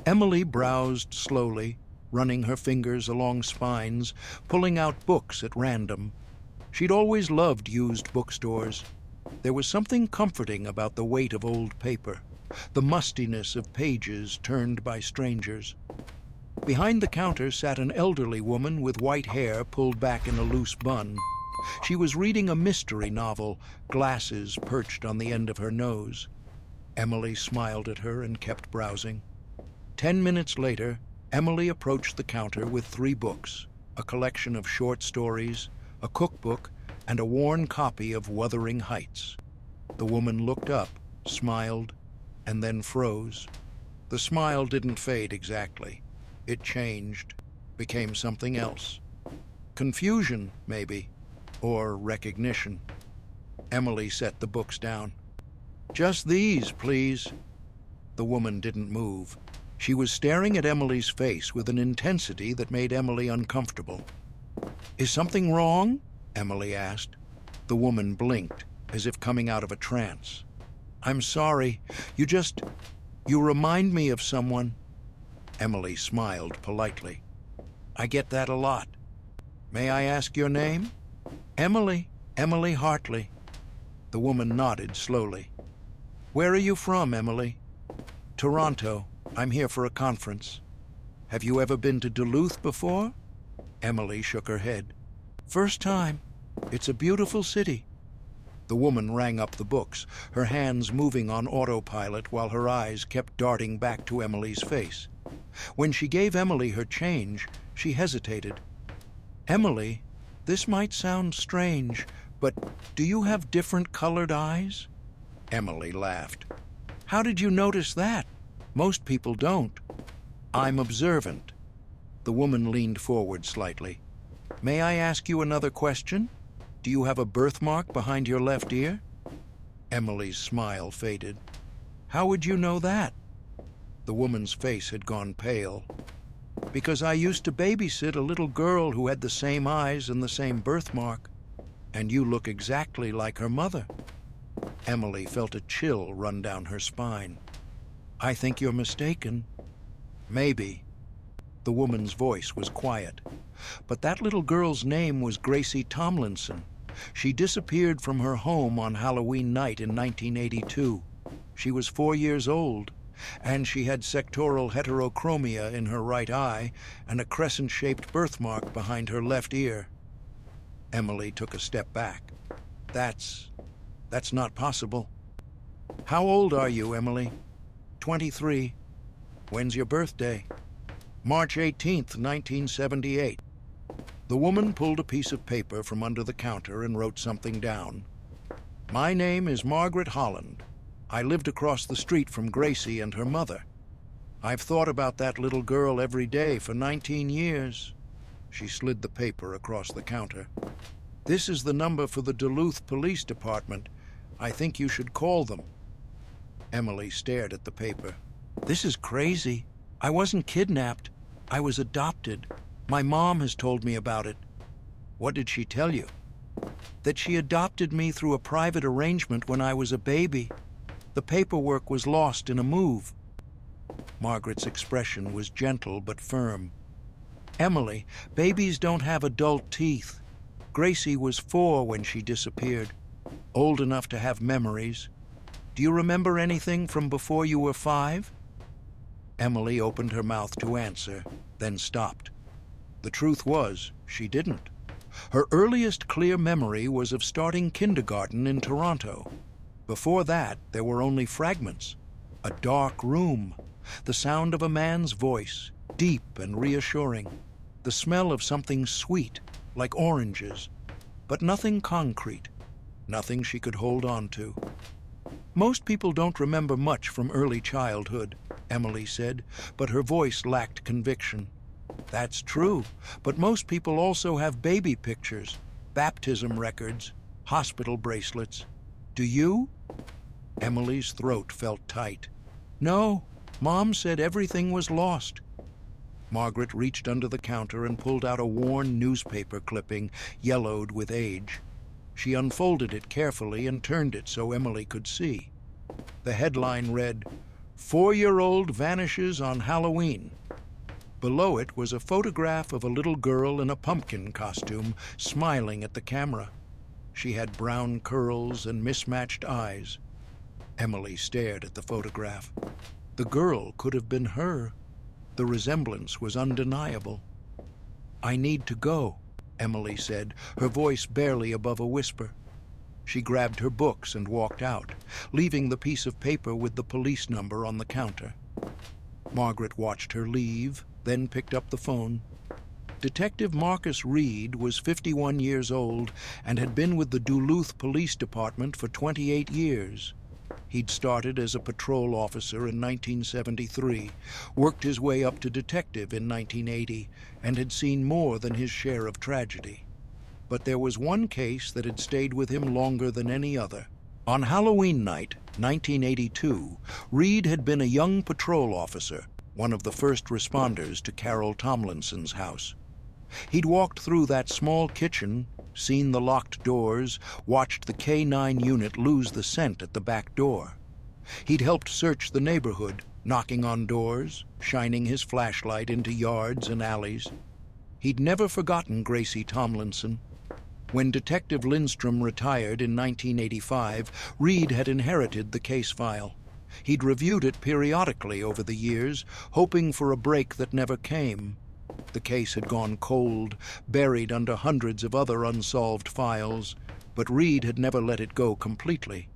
Emily browsed slowly, running her fingers along spines, pulling out books at random. She'd always loved used bookstores. There was something comforting about the weight of old paper, the mustiness of pages turned by strangers. Behind the counter sat an elderly woman with white hair pulled back in a loose bun. She was reading a mystery novel, glasses perched on the end of her nose. Emily smiled at her and kept browsing. 10 minutes later, Emily approached the counter with 3 books, a collection of short stories, a cookbook, and a worn copy of Wuthering Heights. The woman looked up, smiled, and then froze. The smile didn't fade exactly. It changed, became something else. Confusion, maybe, or recognition. Emily set the books down. "Just these, please." The woman didn't move. She was staring at Emily's face with an intensity that made Emily uncomfortable. "Is something wrong?" Emily asked. The woman blinked, as if coming out of a trance. "I'm sorry. You remind me of someone." Emily smiled politely. "I get that a lot. May I ask your name?" "Emily Hartley." The woman nodded slowly. "Where are you from, Emily?" "Toronto. I'm here for a conference." "Have you ever been to Duluth before?" Emily shook her head. "First time. It's a beautiful city." The woman rang up the books, her hands moving on autopilot while her eyes kept darting back to Emily's face. When she gave Emily her change, she hesitated. "Emily, this might sound strange, but do you have different colored eyes?" Emily laughed. "How did you notice that? Most people don't." "I'm observant." The woman leaned forward slightly. "May I ask you another question? Do you have a birthmark behind your left ear?" Emily's smile faded. "How would you know that?" The woman's face had gone pale. "Because I used to babysit a little girl who had the same eyes and the same birthmark, and you look exactly like her mother." Emily felt a chill run down her spine. "I think you're mistaken." "Maybe." The woman's voice was quiet. "But that little girl's name was Gracie Tomlinson. She disappeared from her home on Halloween night in 1982. She was 4 years old, and she had sectoral heterochromia in her right eye and a crescent-shaped birthmark behind her left ear." Emily took a step back. That's not possible." "How old are you, Emily?" 23. "When's your birthday?" "March 18th, 1978. The woman pulled a piece of paper from under the counter and wrote something down. "My name is Margaret Holland. I lived across the street from Gracie and her mother. I've thought about that little girl every day for 19 years. She slid the paper across the counter. "This is the number for the Duluth Police Department. I think you should call them." Emily stared at the paper. "This is crazy. I wasn't kidnapped. I was adopted. My mom has told me about it." "What did she tell you?" "That she adopted me through a private arrangement when I was a baby. The paperwork was lost in a move." Margaret's expression was gentle but firm. "Emily, babies don't have adult teeth. Gracie was 4 when she disappeared, old enough to have memories. Do you remember anything from before you were 5? Emily opened her mouth to answer, then stopped. The truth was, she didn't. Her earliest clear memory was of starting kindergarten in Toronto. Before that, there were only fragments. A dark room, the sound of a man's voice, deep and reassuring, the smell of something sweet, like oranges, but nothing concrete, nothing she could hold on to. "Most people don't remember much from early childhood," Emily said, but her voice lacked conviction. "That's true, but most people also have baby pictures, baptism records, hospital bracelets. Do you?" Emily's throat felt tight. "No, Mom said everything was lost." Margaret reached under the counter and pulled out a worn newspaper clipping, yellowed with age. She unfolded it carefully and turned it so Emily could see. The headline read, "4-year-old vanishes on Halloween." Below it was a photograph of a little girl in a pumpkin costume, smiling at the camera. She had brown curls and mismatched eyes. Emily stared at the photograph. The girl could have been her. The resemblance was undeniable. "I need to go," Emily said, her voice barely above a whisper. She grabbed her books and walked out, leaving the piece of paper with the police number on the counter. Margaret watched her leave, then picked up the phone. Detective Marcus Reed was 51 years old and had been with the Duluth Police Department for 28 years. He'd started as a patrol officer in 1973, worked his way up to detective in 1980, and had seen more than his share of tragedy. But there was one case that had stayed with him longer than any other. On Halloween night, 1982, Reed had been a young patrol officer, one of the first responders to Carol Tomlinson's house. He'd walked through that small kitchen, seen the locked doors, watched the K-9 unit lose the scent at the back door. He'd helped search the neighborhood, knocking on doors, shining his flashlight into yards and alleys. He'd never forgotten Gracie Tomlinson. When Detective Lindstrom retired in 1985, Reed had inherited the case file. He'd reviewed it periodically over the years, hoping for a break that never came. The case had gone cold, buried under hundreds of other unsolved files, but Reed had never let it go completely.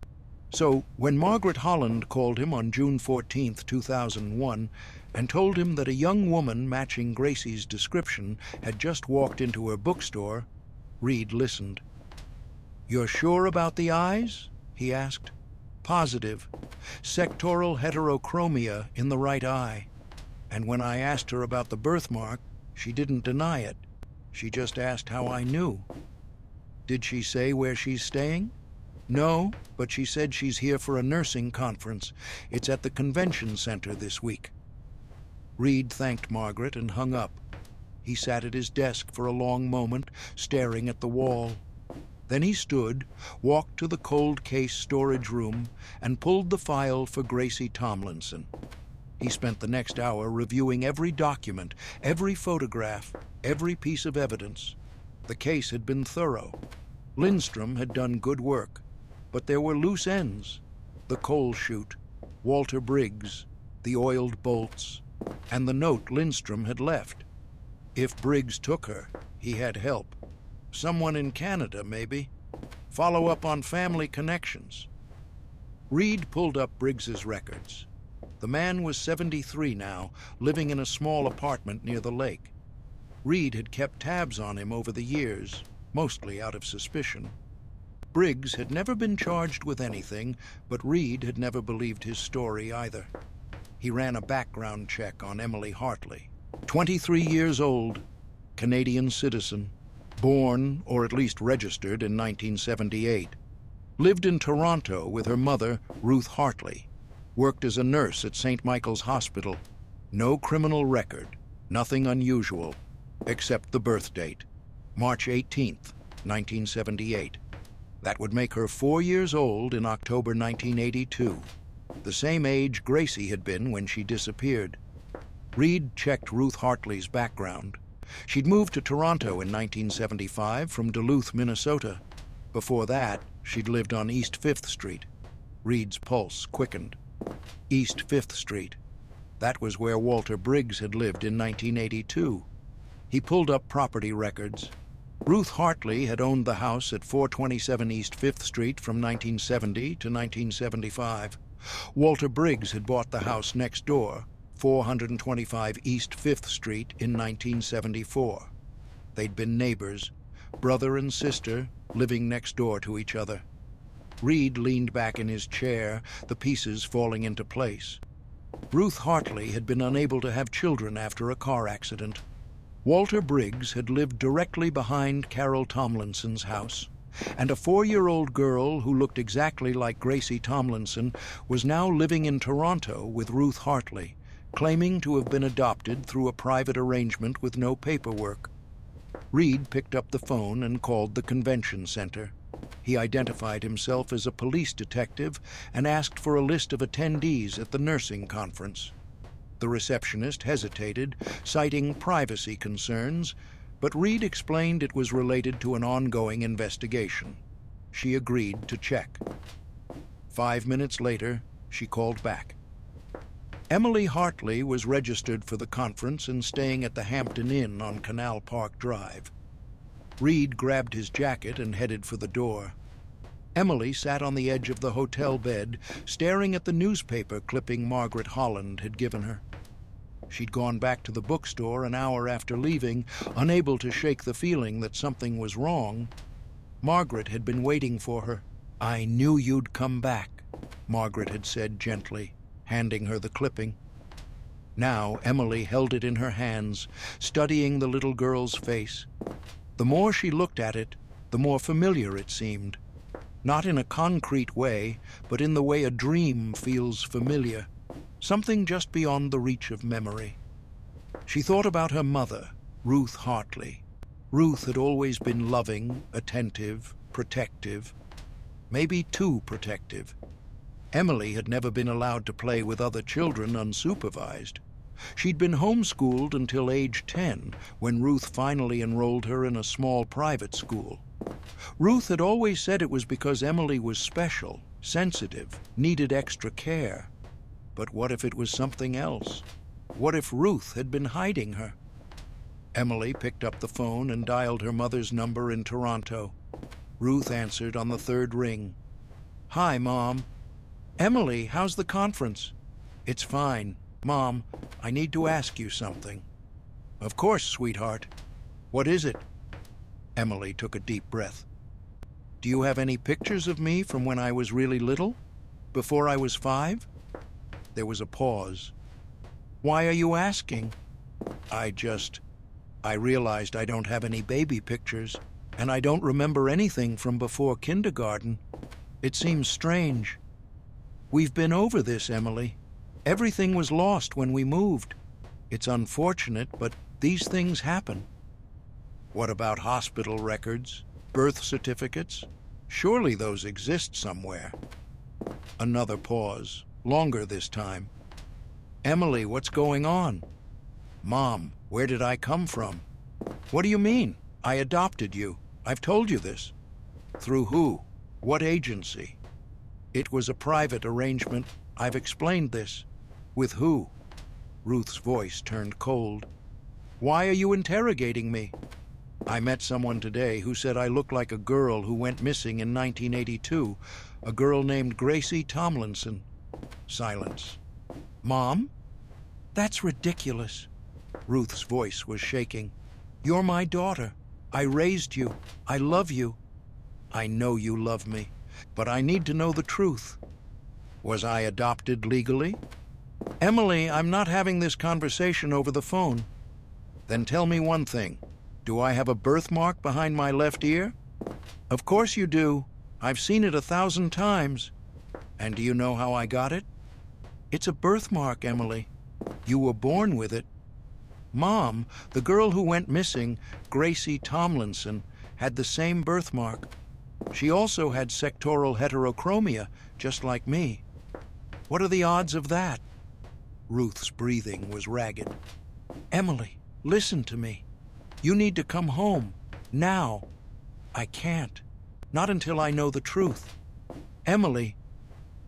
So, when Margaret Holland called him on June 14, 2001, and told him that a young woman matching Gracie's description had just walked into her bookstore, Reed listened. "You're sure about the eyes?" he asked. "Positive. Sectoral heterochromia in the right eye. And when I asked her about the birthmark, she didn't deny it. She just asked how I knew." "Did she say where she's staying?" "No, but she said she's here for a nursing conference. It's at the convention center this week." Reed thanked Margaret and hung up. He sat at his desk for a long moment, staring at the wall. Then he stood, walked to the cold case storage room, and pulled the file for Gracie Tomlinson. He spent the next hour reviewing every document, every photograph, every piece of evidence. The case had been thorough. Lindstrom had done good work. But there were loose ends: the coal chute, Walter Briggs, the oiled bolts, and the note Lindstrom had left. If Briggs took her, he had help. Someone in Canada, maybe. Follow up on family connections. Reed pulled up Briggs's records. The man was 73 now, living in a small apartment near the lake. Reed had kept tabs on him over the years, mostly out of suspicion. Briggs had never been charged with anything, but Reed had never believed his story either. He ran a background check on Emily Hartley. 23 years old, Canadian citizen, born, or at least registered, in 1978. Lived in Toronto with her mother, Ruth Hartley. Worked as a nurse at St. Michael's Hospital. No criminal record, nothing unusual, except the birth date, March 18th, 1978. That would make her 4 years old in October 1982, the same age Gracie had been when she disappeared. Reed checked Ruth Hartley's background. She'd moved to Toronto in 1975 from Duluth, Minnesota. Before that, she'd lived on East 5th Street. Reed's pulse quickened. East 5th Street. That was where Walter Briggs had lived in 1982. He pulled up property records. Ruth Hartley had owned the house at 427 East 5th Street from 1970 to 1975. Walter Briggs had bought the house next door, 425 East 5th Street, in 1974. They'd been neighbors, brother and sister, living next door to each other. Reed leaned back in his chair, the pieces falling into place. Ruth Hartley had been unable to have children after a car accident. Walter Briggs had lived directly behind Carol Tomlinson's house, and a 4-year-old girl who looked exactly like Gracie Tomlinson was now living in Toronto with Ruth Hartley, claiming to have been adopted through a private arrangement with no paperwork. Reed picked up the phone and called the convention center. He identified himself as a police detective and asked for a list of attendees at the nursing conference. The receptionist hesitated, citing privacy concerns, but Reed explained it was related to an ongoing investigation. She agreed to check. 5 minutes later, she called back. Emily Hartley was registered for the conference and staying at the Hampton Inn on Canal Park Drive. Reed grabbed his jacket and headed for the door. Emily sat on the edge of the hotel bed, staring at the newspaper clipping Margaret Holland had given her. She'd gone back to the bookstore an hour after leaving, unable to shake the feeling that something was wrong. Margaret had been waiting for her. "I knew you'd come back," Margaret had said gently, handing her the clipping. Now Emily held it in her hands, studying the little girl's face. The more she looked at it, the more familiar it seemed. Not in a concrete way, but in the way a dream feels familiar, something just beyond the reach of memory. She thought about her mother, Ruth Hartley. Ruth had always been loving, attentive, protective, maybe too protective. Emily had never been allowed to play with other children unsupervised. She'd been homeschooled until age 10, when Ruth finally enrolled her in a small private school. Ruth had always said it was because Emily was special, sensitive, needed extra care. But what if it was something else? What if Ruth had been hiding her? Emily picked up the phone and dialed her mother's number in Toronto. Ruth answered on the third ring. "Hi, Mom." "Emily, how's the conference?" "It's fine. Mom, I need to ask you something." "Of course, sweetheart. What is it?" Emily took a deep breath. "Do you have any pictures of me from when I was really little? Before I was 5? There was a pause. "Why are you asking?" I realized I don't have any baby pictures, and I don't remember anything from before kindergarten. It seems strange." "We've been over this, Emily. Everything was lost when we moved. It's unfortunate, but these things happen." "What about hospital records, birth certificates? Surely those exist somewhere." Another pause, longer this time. "Emily, what's going on?" "Mom, where did I come from?" "What do you mean? I adopted you. I've told you this." "Through who? What agency?" "It was a private arrangement. I've explained this." "With who?" Ruth's voice turned cold. "Why are you interrogating me?" "I met someone today who said I look like a girl who went missing in 1982, a girl named Gracie Tomlinson." Silence. "Mom? That's ridiculous." Ruth's voice was shaking. "You're my daughter. I raised you. I love you." "I know you love me, but I need to know the truth. Was I adopted legally?" "Emily, I'm not having this conversation over the phone." "Then tell me one thing. Do I have a birthmark behind my left ear?" "Of course you do. I've seen it 1,000 times." "And do you know how I got it?" "It's a birthmark, Emily. You were born with it." "Mom, the girl who went missing, Gracie Tomlinson, had the same birthmark. She also had sectoral heterochromia, just like me." "What are the odds of that?" Ruth's breathing was ragged. "Emily, listen to me. You need to come home. Now." "I can't. Not until I know the truth." "Emily."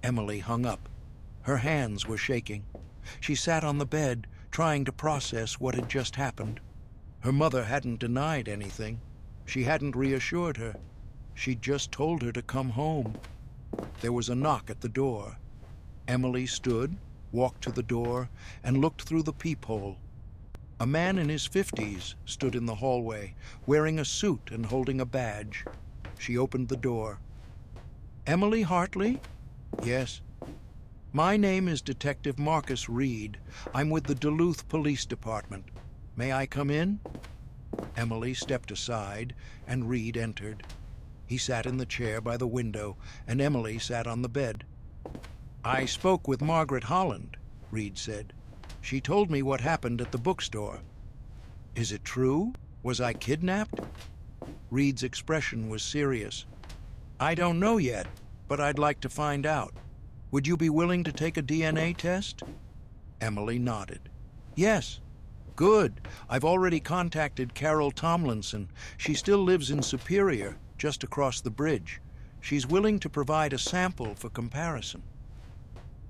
Emily hung up. Her hands were shaking. She sat on the bed, trying to process what had just happened. Her mother hadn't denied anything. She hadn't reassured her. She'd just told her to come home. There was a knock at the door. Emily stood, walked to the door, and looked through the peephole. A man in his 50s stood in the hallway, wearing a suit and holding a badge. She opened the door. "Emily Hartley?" "Yes." "My name is Detective Marcus Reed. I'm with the Duluth Police Department. May I come in?" Emily stepped aside, and Reed entered. He sat in the chair by the window, and Emily sat on the bed. "I spoke with Margaret Holland," Reed said. "She told me what happened at the bookstore." "Is it true? Was I kidnapped?" Reed's expression was serious. "I don't know yet, but I'd like to find out. Would you be willing to take a DNA test?" Emily nodded. "Yes." "Good. I've already contacted Carol Tomlinson. She still lives in Superior, just across the bridge. She's willing to provide a sample for comparison."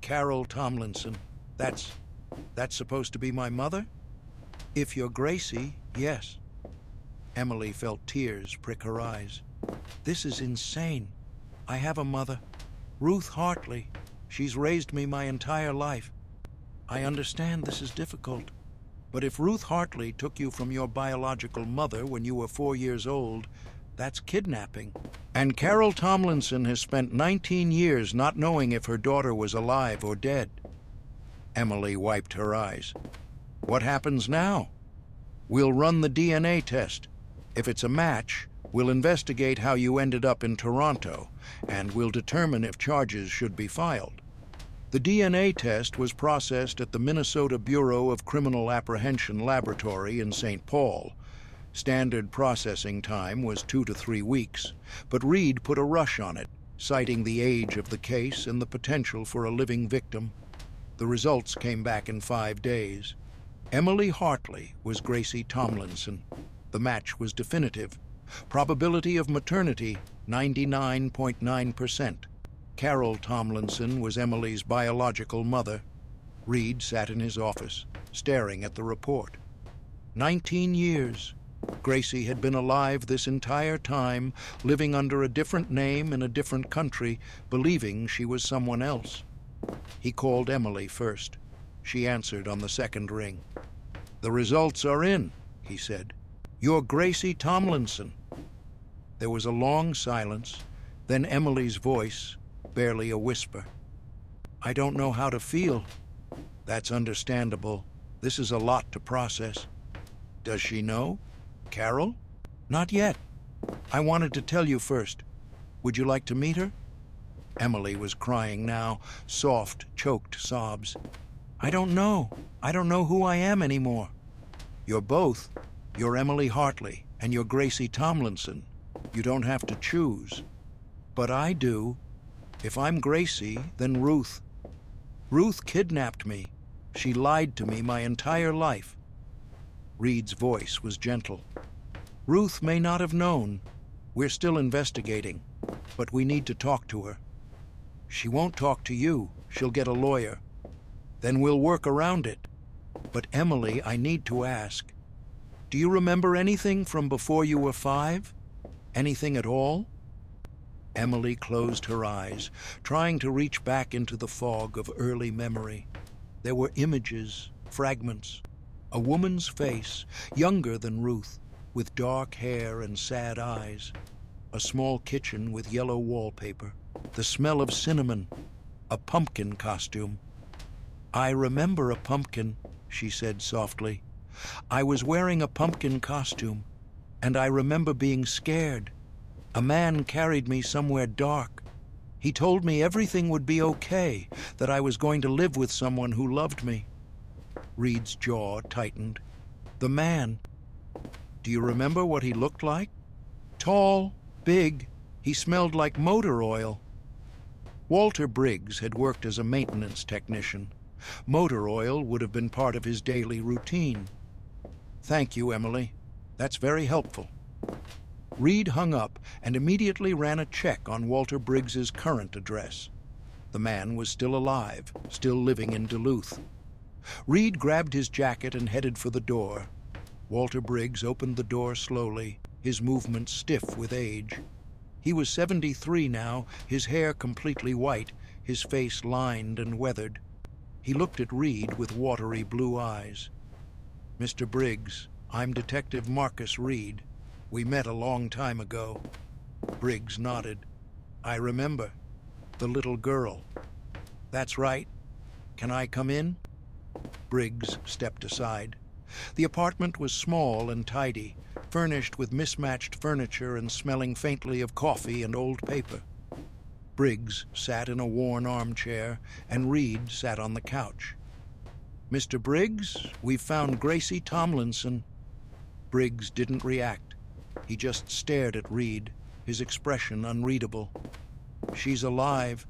"Carol Tomlinson. That's supposed to be my mother?" "If you're Gracie, yes." Emily felt tears prick her eyes. "This is insane. I have a mother, Ruth Hartley. She's raised me my entire life. I understand this is difficult, but if Ruth Hartley took you from your biological mother when you were 4 years old, that's kidnapping. And Carol Tomlinson has spent 19 years not knowing if her daughter was alive or dead." Emily wiped her eyes. "What happens now?" "We'll run the DNA test. If it's a match, we'll investigate how you ended up in Toronto, and we'll determine if charges should be filed. The DNA test was processed at the Minnesota Bureau of Criminal Apprehension Laboratory in St. Paul. Standard processing time was 2 to 3 weeks, but Reed put a rush on it, citing the age of the case and the potential for a living victim. The results came back in 5 days. Emily Hartley was Gracie Tomlinson. The match was definitive. Probability of maternity, 99.9%. Carol Tomlinson was Emily's biological mother. Reed sat in his office, staring at the report. 19 years. Gracie had been alive this entire time, living under a different name in a different country, believing she was someone else. He called Emily first. She answered on the second ring. "The results are in," he said. "You're Gracie Tomlinson." There was a long silence, then Emily's voice, barely a whisper. "I don't know how to feel." "That's understandable. This is a lot to process." "Does she know? Carol?" "Not yet. I wanted to tell you first. Would you like to meet her?" Emily was crying now, soft, choked sobs. "I don't know. I don't know who I am anymore." "You're both. You're Emily Hartley, and you're Gracie Tomlinson. You don't have to choose." "But I do. If I'm Gracie, then Ruth. Ruth kidnapped me. She lied to me my entire life." Reed's voice was gentle. "Ruth may not have known. We're still investigating, but we need to talk to her." "She won't talk to you. She'll get a lawyer." "Then we'll work around it." "But Emily, I need to ask. Do you remember anything from before you were 5? Anything at all?" Emily closed her eyes, trying to reach back into the fog of early memory. There were images, fragments. A woman's face, younger than Ruth, with dark hair and sad eyes. A small kitchen with yellow wallpaper. The smell of cinnamon. A pumpkin costume. "I remember a pumpkin," she said softly. "I was wearing a pumpkin costume, and I remember being scared. A man carried me somewhere dark. He told me everything would be okay, that I was going to live with someone who loved me." Reed's jaw tightened. "The man. Do you remember what he looked like?" "Tall, big. He smelled like motor oil." Walter Briggs had worked as a maintenance technician. Motor oil would have been part of his daily routine. "Thank you, Emily. That's very helpful." Reed hung up and immediately ran a check on Walter Briggs's current address. The man was still alive, still living in Duluth. Reed grabbed his jacket and headed for the door. Walter Briggs opened the door slowly, his movements stiff with age. He was 73 now, his hair completely white, his face lined and weathered. He looked at Reed with watery blue eyes. "Mr. Briggs, I'm Detective Marcus Reed. We met a long time ago." Briggs nodded. "I remember. The little girl." "That's right. Can I come in?" Briggs stepped aside. The apartment was small and tidy, furnished with mismatched furniture and smelling faintly of coffee and old paper. Briggs sat in a worn armchair, and Reed sat on the couch. "Mr. Briggs, we've found Gracie Tomlinson." Briggs didn't react. He just stared at Reed, his expression unreadable. "She's alive.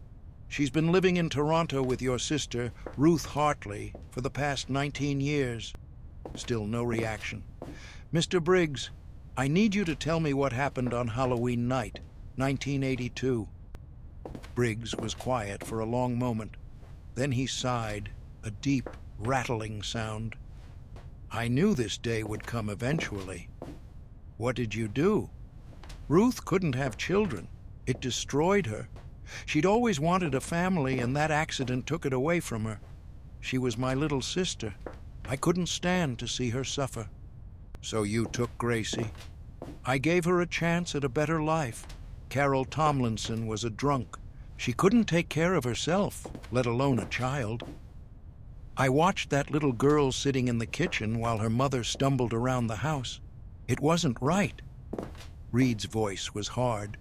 She's been living in Toronto with your sister, Ruth Hartley, for the past 19 years. Still no reaction. "Mr. Briggs, I need you to tell me what happened on Halloween night, 1982. Briggs was quiet for a long moment. Then he sighed, a deep, rattling sound. "I knew this day would come eventually." "What did you do?" "Ruth couldn't have children. It destroyed her. She'd always wanted a family, and that accident took it away from her. She was my little sister. I couldn't stand to see her suffer." "So you took Gracie?" "I gave her a chance at a better life. Carol Tomlinson was a drunk. She couldn't take care of herself, let alone a child. I watched that little girl sitting in the kitchen while her mother stumbled around the house. It wasn't right. Reed's voice was hard.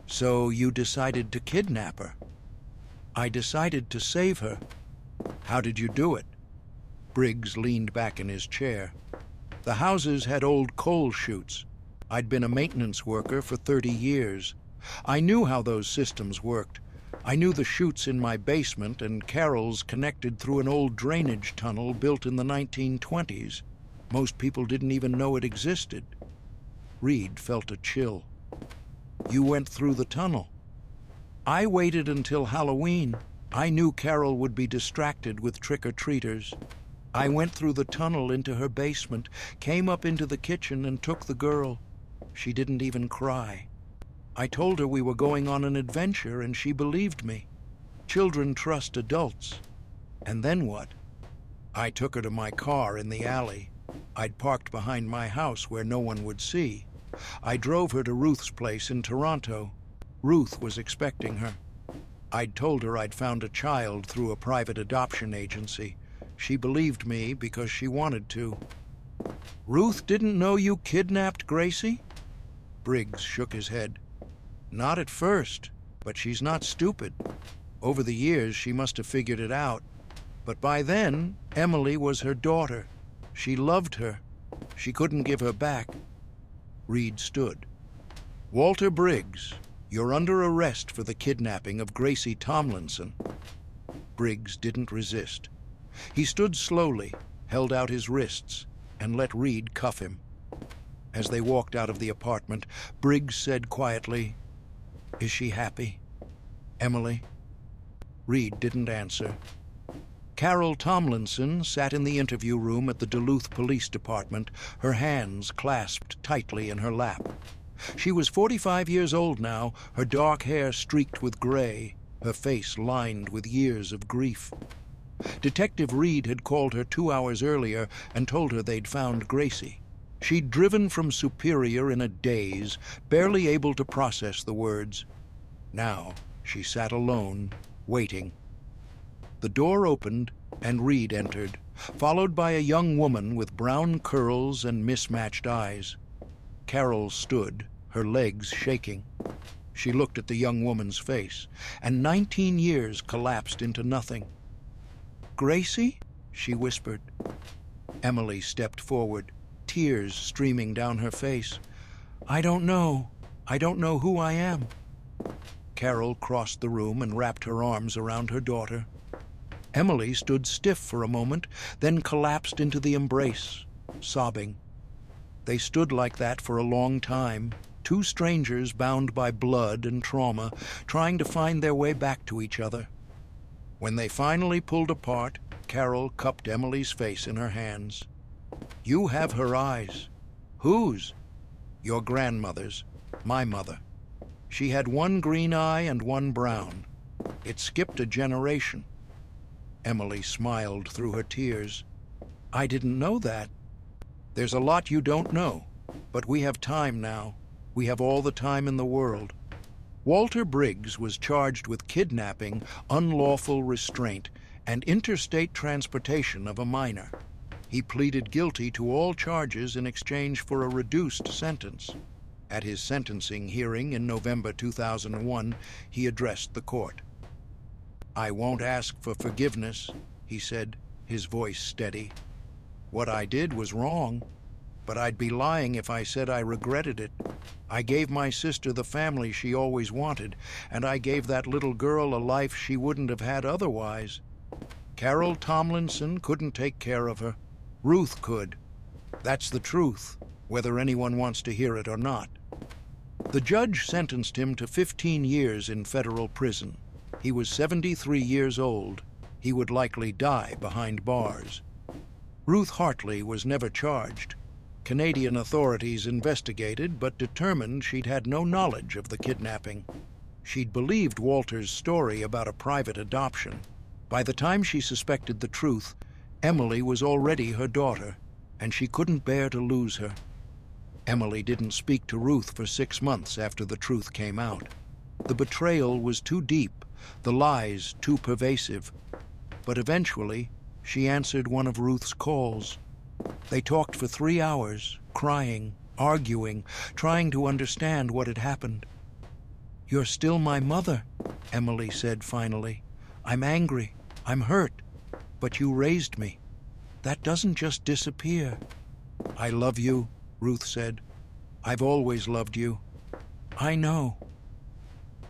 "So you decided to kidnap her?" "I decided to save her." "How did you do it?" Briggs leaned back in his chair. "The houses had old coal chutes. I'd been a maintenance worker for 30 years. I knew how those systems worked. I knew the chutes in my basement and Carol's connected through an old drainage tunnel built in the 1920s. Most people didn't even know it existed." Reed felt a chill. "You went through the tunnel?" "I waited until Halloween. I knew Carol would be distracted with trick-or-treaters. I went through the tunnel into her basement, came up into the kitchen and took the girl. She didn't even cry. I told her we were going on an adventure and she believed me. Children trust adults. And then what? I took her to my car in the alley. I'd parked behind my house where no one would see. I drove her to Ruth's place in Toronto. Ruth was expecting her. I'd told her I'd found a child through a private adoption agency. She believed me because she wanted to." "Ruth didn't know you kidnapped Gracie?" Briggs shook his head. "Not at first, but she's not stupid. Over the years, she must have figured it out. But by then, Emily was her daughter. She loved her. She couldn't give her back." Reed stood. "Walter Briggs, you're under arrest for the kidnapping of Gracie Tomlinson." Briggs didn't resist. He stood slowly, held out his wrists, and let Reed cuff him. As they walked out of the apartment, Briggs said quietly, "Is she happy? Emily?" Reed didn't answer. Carol Tomlinson sat in the interview room at the Duluth Police Department, her hands clasped tightly in her lap. She was 45 years old now, her dark hair streaked with gray, her face lined with years of grief. Detective Reed had called her 2 hours earlier and told her they'd found Gracie. She'd driven from Superior in a daze, barely able to process the words. Now she sat alone, waiting. The door opened, and Reed entered, followed by a young woman with brown curls and mismatched eyes. Carol stood, her legs shaking. She looked at the young woman's face, and 19 years collapsed into nothing. "Gracie?" she whispered. Emily stepped forward, tears streaming down her face. I don't know who I am." Carol crossed the room and wrapped her arms around her daughter. Emily stood stiff for a moment, then collapsed into the embrace, sobbing. They stood like that for a long time, two strangers bound by blood and trauma, trying to find their way back to each other. When they finally pulled apart, Carol cupped Emily's face in her hands. "You have her eyes." "Whose?" "Your grandmother's, my mother. She had one green eye and one brown. It skipped a generation." Emily smiled through her tears. "I didn't know that." "There's a lot you don't know, but we have time now. We have all the time in the world." Walter Briggs was charged with kidnapping, unlawful restraint, and interstate transportation of a minor. He pleaded guilty to all charges in exchange for a reduced sentence. At his sentencing hearing in November 2001, he addressed the court. "I won't ask for forgiveness," he said, his voice steady. "What I did was wrong, but I'd be lying if I said I regretted it. I gave my sister the family she always wanted, and I gave that little girl a life she wouldn't have had otherwise. Carol Tomlinson couldn't take care of her. Ruth could. That's the truth, whether anyone wants to hear it or not." The judge sentenced him to 15 years in federal prison. He was 73 years old. He would likely die behind bars. Ruth Hartley was never charged. Canadian authorities investigated, but determined she'd had no knowledge of the kidnapping. She'd believed Walter's story about a private adoption. By the time she suspected the truth, Emily was already her daughter, and she couldn't bear to lose her. Emily didn't speak to Ruth for 6 months after the truth came out. The betrayal was too deep, the lies too pervasive. But eventually, she answered one of Ruth's calls. They talked for 3 hours, crying, arguing, trying to understand what had happened. "You're still my mother," Emily said finally. "I'm angry. I'm hurt. But you raised me. That doesn't just disappear." "I love you," Ruth said. "I've always loved you." "I know."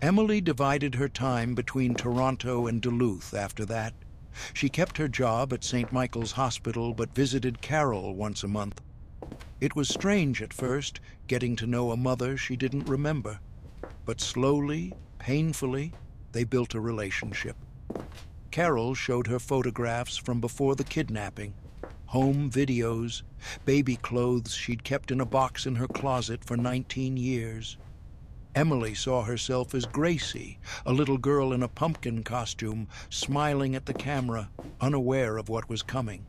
Emily divided her time between Toronto and Duluth after that. She kept her job at St. Michael's Hospital but visited Carol once a month. It was strange at first, getting to know a mother she didn't remember. But slowly, painfully, they built a relationship. Carol showed her photographs from before the kidnapping, home videos, baby clothes she'd kept in a box in her closet for 19 years. Emily saw herself as Gracie, a little girl in a pumpkin costume, smiling at the camera, unaware of what was coming.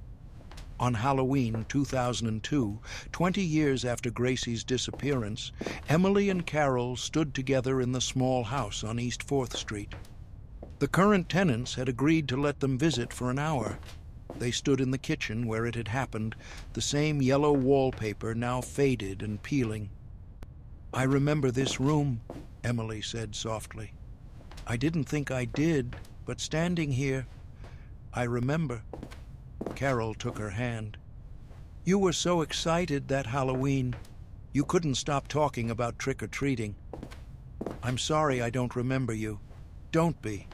On Halloween 2002, 20 years after Gracie's disappearance, Emily and Carol stood together in the small house on East 4th Street. The current tenants had agreed to let them visit for an hour. They stood in the kitchen where it had happened, the same yellow wallpaper now faded and peeling. "I remember this room," Emily said softly. "I didn't think I did, but standing here, I remember." Carol took her hand. "You were so excited that Halloween. You couldn't stop talking about trick-or-treating. I'm sorry I don't remember you. Don't be.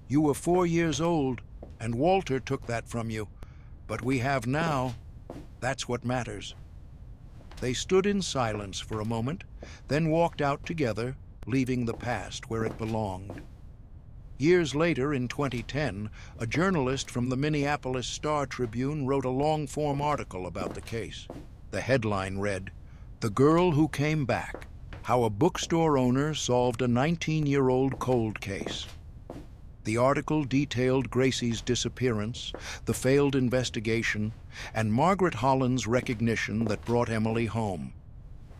You were 4 years old, and Walter took that from you. But we have now. That's what matters." They stood in silence for a moment, then walked out together, leaving the past where it belonged. Years later, in 2010, a journalist from the Minneapolis Star-Tribune wrote a long-form article about the case. The headline read, "The Girl Who Came Back: How a Bookstore Owner Solved a 19-Year-Old Cold Case." The article detailed Gracie's disappearance, the failed investigation, and Margaret Holland's recognition that brought Emily home.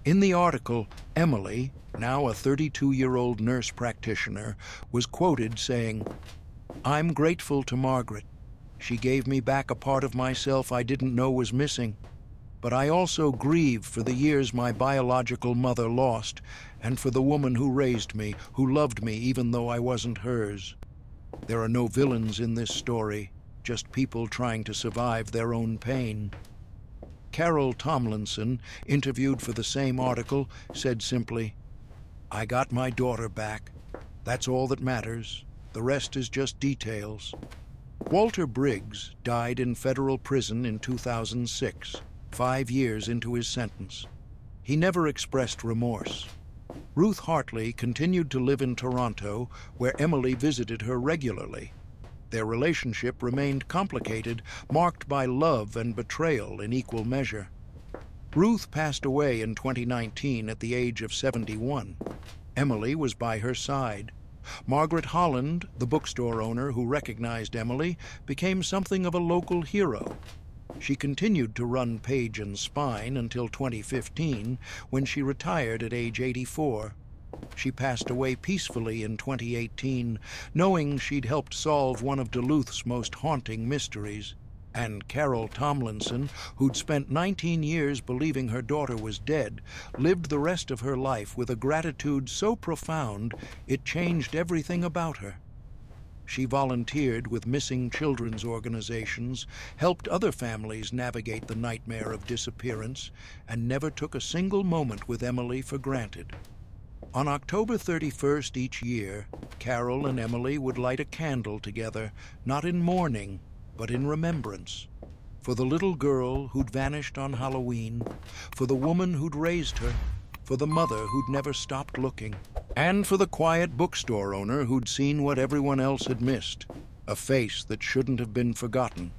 In the article, Emily, now a 32-year-old nurse practitioner, was quoted saying, "I'm grateful to Margaret. She gave me back a part of myself I didn't know was missing. But I also grieve for the years my biological mother lost, and for the woman who raised me, who loved me even though I wasn't hers. There are no villains in this story, just people trying to survive their own pain." Carol Tomlinson, interviewed for the same article, said simply, "I got my daughter back. That's all that matters. The rest is just details." Walter Briggs died in federal prison in 2006, 5 years into his sentence. He never expressed remorse. Ruth Hartley continued to live in Toronto, where Emily visited her regularly. Their relationship remained complicated, marked by love and betrayal in equal measure. Ruth passed away in 2019 at the age of 71. Emily was by her side. Margaret Holland, the bookstore owner who recognized Emily, became something of a local hero. She continued to run Page and Spine until 2015, when she retired at age 84. She passed away peacefully in 2018, knowing she'd helped solve one of Duluth's most haunting mysteries. And Carol Tomlinson, who'd spent 19 years believing her daughter was dead, lived the rest of her life with a gratitude so profound it changed everything about her. She volunteered with missing children's organizations, helped other families navigate the nightmare of disappearance, and never took a single moment with Emily for granted. On October 31st each year, Carol and Emily would light a candle together, not in mourning, but in remembrance. For the little girl who'd vanished on Halloween, for the woman who'd raised her, for the mother who'd never stopped looking, and for the quiet bookstore owner who'd seen what everyone else had missed, a face that shouldn't have been forgotten.